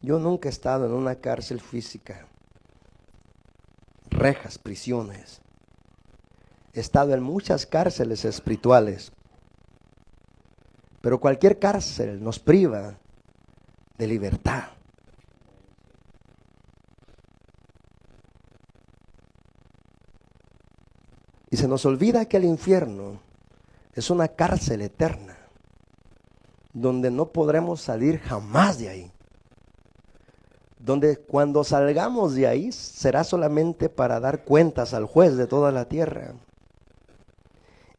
Yo nunca he estado en una cárcel física, rejas, prisiones. He estado en muchas cárceles espirituales, pero cualquier cárcel nos priva de libertad. Y se nos olvida que el infierno es una cárcel eterna, donde no podremos salir jamás de ahí. Donde cuando salgamos de ahí será solamente para dar cuentas al juez de toda la tierra.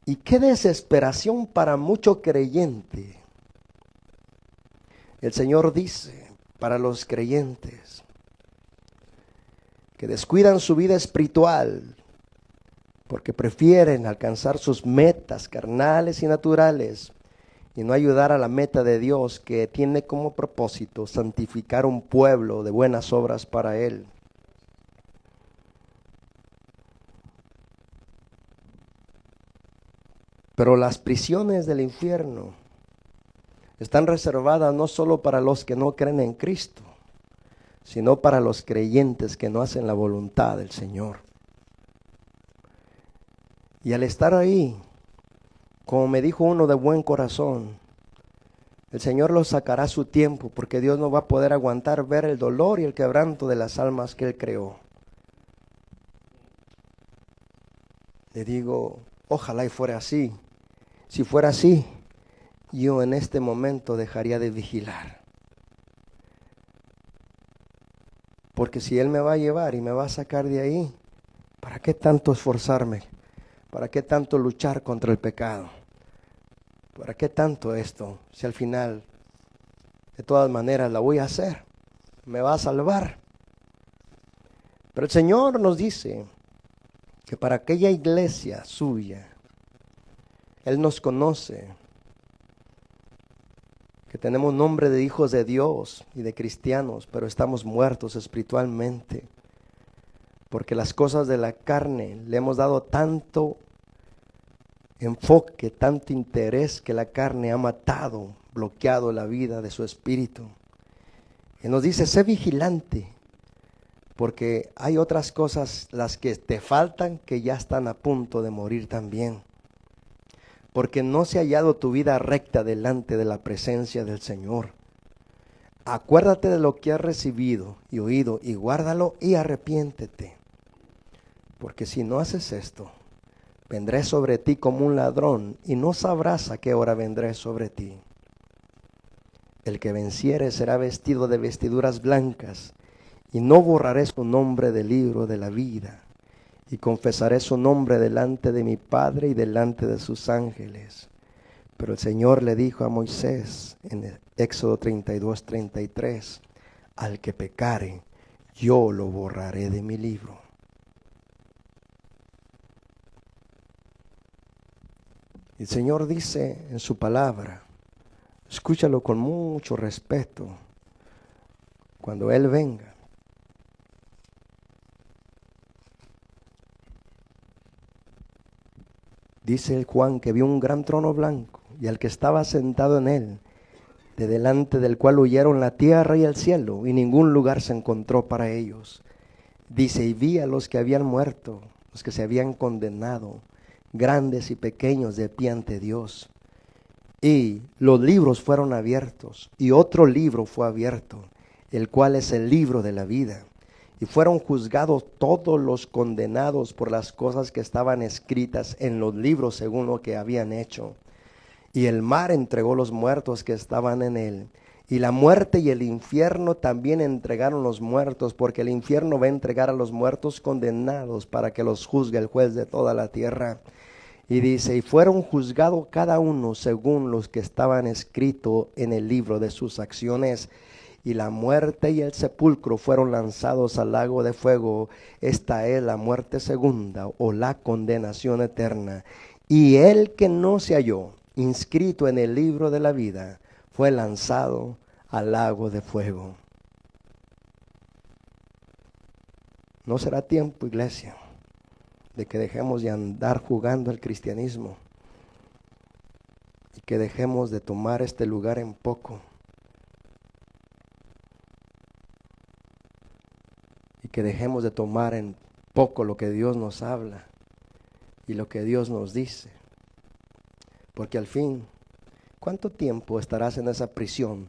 Y qué desesperación para mucho creyente. El Señor dice para los creyentes que descuidan su vida espiritual porque prefieren alcanzar sus metas carnales y naturales y no ayudar a la meta de Dios, que tiene como propósito santificar un pueblo de buenas obras para Él. Pero las prisiones del infierno están reservadas no solo para los que no creen en Cristo, sino para los creyentes que no hacen la voluntad del Señor. Y al estar ahí, como me dijo uno de buen corazón, el Señor los sacará a su tiempo, porque Dios no va a poder aguantar ver el dolor y el quebranto de las almas que Él creó. Le digo, ojalá y fuera así. Si fuera así, yo en este momento dejaría de vigilar. Porque si Él me va a llevar y me va a sacar de ahí, ¿para qué tanto esforzarme? ¿Para qué tanto luchar contra el pecado? ¿Para qué tanto esto? Si al final, de todas maneras, la voy a hacer. Me va a salvar. Pero el Señor nos dice que para aquella iglesia suya, Él nos conoce, que tenemos nombre de hijos de Dios y de cristianos, pero estamos muertos espiritualmente. porque las cosas de la carne le hemos dado tanto enfoque, tanto interés, que la carne ha matado, bloqueado la vida de su espíritu. Y nos dice, sé vigilante, porque hay otras cosas, las que te faltan, que ya están a punto de morir también. Porque no se ha hallado tu vida recta delante de la presencia del Señor. Acuérdate de lo que has recibido y oído, y guárdalo y arrepiéntete. Porque si no haces esto, vendré sobre ti como un ladrón, y no sabrás a qué hora vendré sobre ti. El que venciere será vestido de vestiduras blancas, y no borraré su nombre del libro de la vida, y confesaré su nombre delante de mi Padre y delante de sus ángeles. Pero el Señor le dijo a Moisés en el Éxodo 32:33, al que pecare, yo lo borraré de mi libro. El Señor dice en su palabra, escúchalo con mucho respeto, cuando Él venga. Dice el Juan que vio un gran trono blanco y al que estaba sentado en él, de delante del cual huyeron la tierra y el cielo, y ningún lugar se encontró para ellos. Dice, y vi a los que habían muerto, los que se habían condenado, grandes y pequeños, de pie ante Dios. Y los libros fueron abiertos, y otro libro fue abierto, el cual es el libro de la vida. Y fueron juzgados todos los condenados por las cosas que estaban escritas en los libros según lo que habían hecho. Y el mar entregó los muertos que estaban en él. Y la muerte y el infierno también entregaron los muertos, porque el infierno va a entregar a los muertos condenados para que los juzgue el juez de toda la tierra. Y dice, y fueron juzgados cada uno según los que estaban escritos en el libro de sus acciones. Y la muerte y el sepulcro fueron lanzados al lago de fuego. Esta es la muerte segunda, o la condenación eterna. Y el que no se halló inscrito en el libro de la vida fue lanzado al lago de fuego. No será tiempo, iglesia, de que dejemos de andar jugando al cristianismo y que dejemos de tomar este lugar en poco. Y que dejemos de tomar en poco lo que Dios nos habla y lo que Dios nos dice. Porque al fin, ¿cuánto tiempo estarás en esa prisión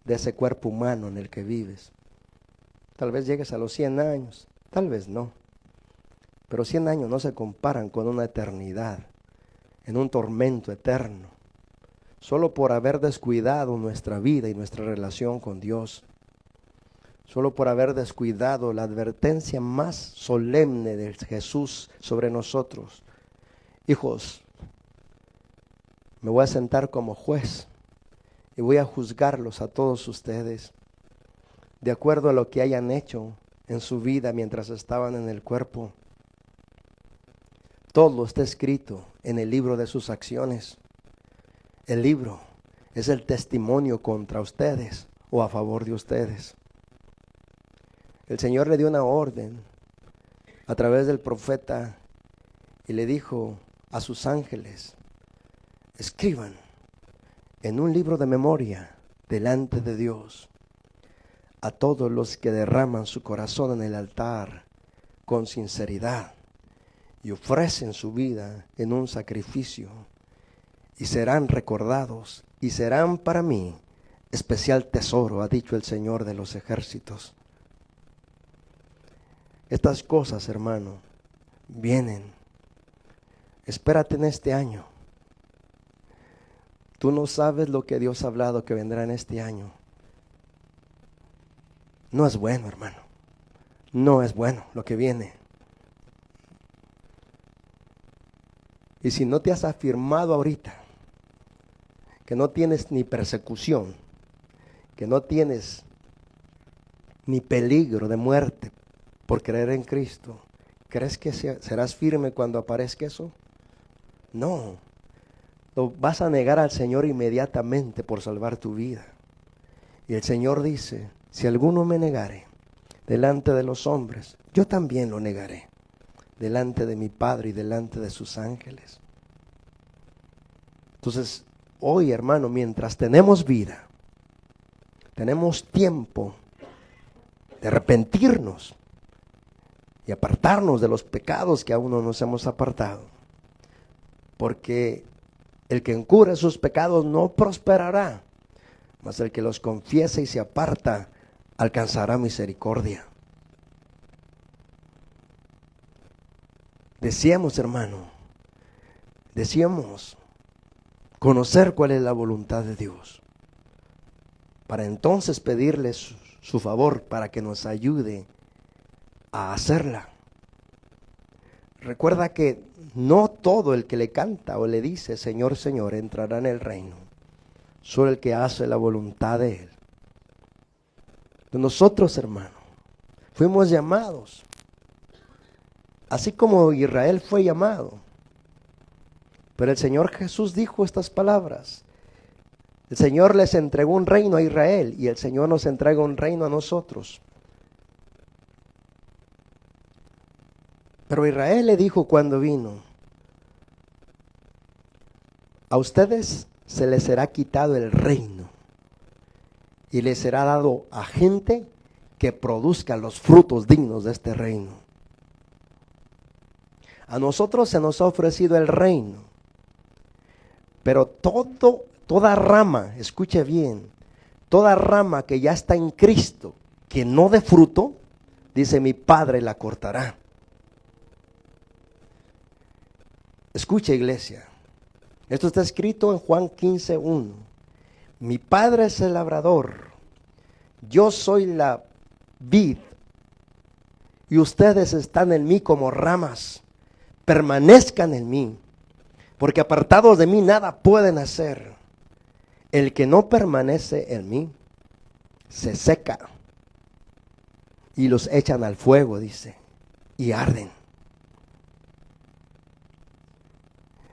de ese cuerpo humano en el que vives? Tal vez llegues a los 100 años, tal vez no. Pero 100 años no se comparan con una eternidad, en un tormento eterno, solo por haber descuidado nuestra vida y nuestra relación con Dios. Solo por haber descuidado la advertencia más solemne de Jesús sobre nosotros. Hijos, me voy a sentar como juez y voy a juzgarlos a todos ustedes de acuerdo a lo que hayan hecho en su vida mientras estaban en el cuerpo. Todo está escrito en el libro de sus acciones. El libro es el testimonio contra ustedes o a favor de ustedes. El Señor le dio una orden a través del profeta y le dijo a sus ángeles, escriban en un libro de memoria delante de Dios a todos los que derraman su corazón en el altar con sinceridad y ofrecen su vida en un sacrificio, y serán recordados y serán para mí especial tesoro, ha dicho el Señor de los ejércitos. Estas cosas, hermano, vienen. Espérate en este año. Tú no sabes lo que Dios ha hablado que vendrá en este año. No es bueno, hermano. No es bueno lo que viene. Y si no te has afirmado ahorita que no tienes ni persecución, que no tienes ni peligro de muerte por creer en Cristo, ¿crees que serás firme cuando aparezca eso? No. Lo vas a negar al Señor inmediatamente por salvar tu vida. Y el Señor dice, si alguno me negare, delante de los hombres, yo también lo negaré delante de mi Padre y delante de sus ángeles. Entonces, hoy, hermano, mientras tenemos vida, tenemos tiempo de arrepentirnos y apartarnos de los pecados que aún no nos hemos apartado. Porque el que encubre sus pecados no prosperará, mas el que los confiesa y se aparta alcanzará misericordia. Deseamos, hermano, deseamos conocer cuál es la voluntad de Dios, para entonces pedirle su favor para que nos ayude a hacerla. Recuerda que no todo el que le canta o le dice Señor, Señor entrará en el reino, solo el que hace la voluntad de Él. Nosotros, hermano, fuimos llamados, así como Israel fue llamado. Pero el Señor Jesús dijo estas palabras: el Señor les entregó un reino a Israel y el Señor nos entrega un reino a nosotros. Pero Israel le dijo cuando vino: a ustedes se les será quitado el reino y les será dado a gente que produzca los frutos dignos de este reino. A nosotros se nos ha ofrecido el reino, pero toda rama, escuche bien, toda rama que ya está en Cristo, que no dé fruto, dice mi Padre la cortará. Escuche, iglesia, esto está escrito en Juan 15:1. Mi Padre es el labrador, yo soy la vid, y ustedes están en mí como ramas. Permanezcan en mí, porque apartados de mí nada pueden hacer. El que no permanece en mí se seca y los echan al fuego, dice, y arden.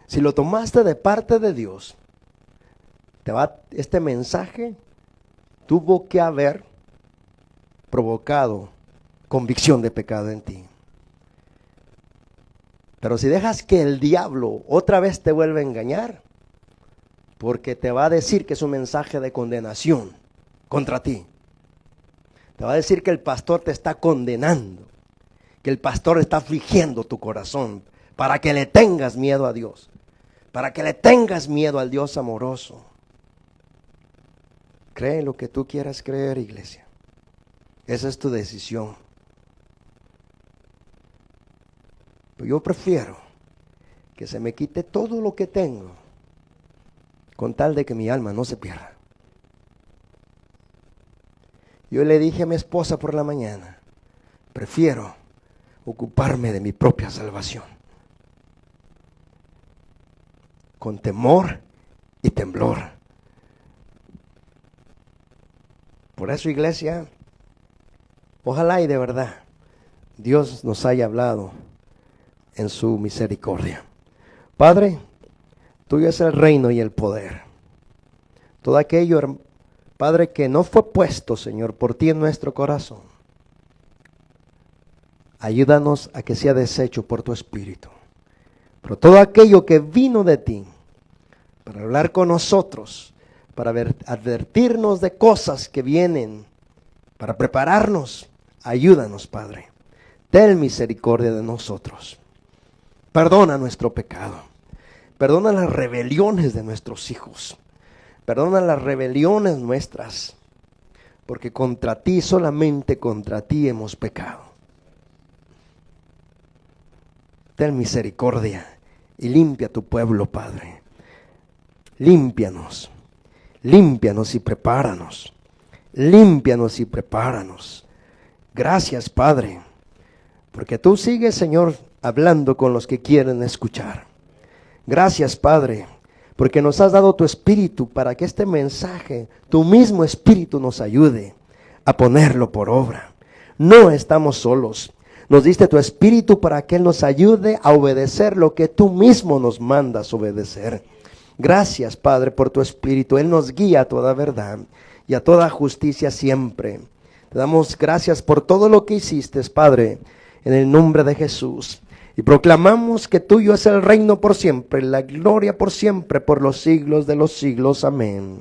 Si lo tomaste de parte de Dios, este mensaje tuvo que haber provocado convicción de pecado en ti. Pero si dejas que el diablo otra vez te vuelva a engañar, porque te va a decir que es un mensaje de condenación contra ti. Te va a decir que el pastor te está condenando, que el pastor está afligiendo tu corazón para que le tengas miedo a Dios, para que le tengas miedo al Dios amoroso. Cree lo que tú quieras creer, iglesia. Esa es tu decisión. Pero yo prefiero que se me quite todo lo que tengo con tal de que mi alma no se pierda. Yo le dije a mi esposa por la mañana, prefiero ocuparme de mi propia salvación, con temor y temblor. Por eso, iglesia, ojalá y de verdad Dios nos haya hablado en su misericordia. Padre, tuyo es el reino y el poder. Todo aquello, Padre, que no fue puesto, Señor, por ti en nuestro corazón, ayúdanos a que sea deshecho por tu Espíritu. Pero todo aquello que vino de ti, para hablar con nosotros, para advertirnos de cosas que vienen, para prepararnos, ayúdanos, Padre. Ten misericordia de nosotros. Perdona nuestro pecado. Perdona las rebeliones de nuestros hijos. Perdona las rebeliones nuestras. Porque contra ti, solamente contra ti hemos pecado. Ten misericordia y limpia tu pueblo, Padre. Límpianos. Límpianos y prepáranos. Límpianos y prepáranos. Gracias, Padre. Porque tú sigues, Señor, hablando con los que quieren escuchar. Gracias, Padre, porque nos has dado tu Espíritu para que este mensaje, tu mismo Espíritu, nos ayude a ponerlo por obra. No estamos solos. Nos diste tu Espíritu para que Él nos ayude a obedecer lo que tú mismo nos mandas obedecer. Gracias, Padre, por tu Espíritu. Él nos guía a toda verdad y a toda justicia siempre. Te damos gracias por todo lo que hiciste, Padre, en el nombre de Jesús. Y proclamamos que tuyo es el reino por siempre, la gloria por siempre, por los siglos de los siglos. Amén.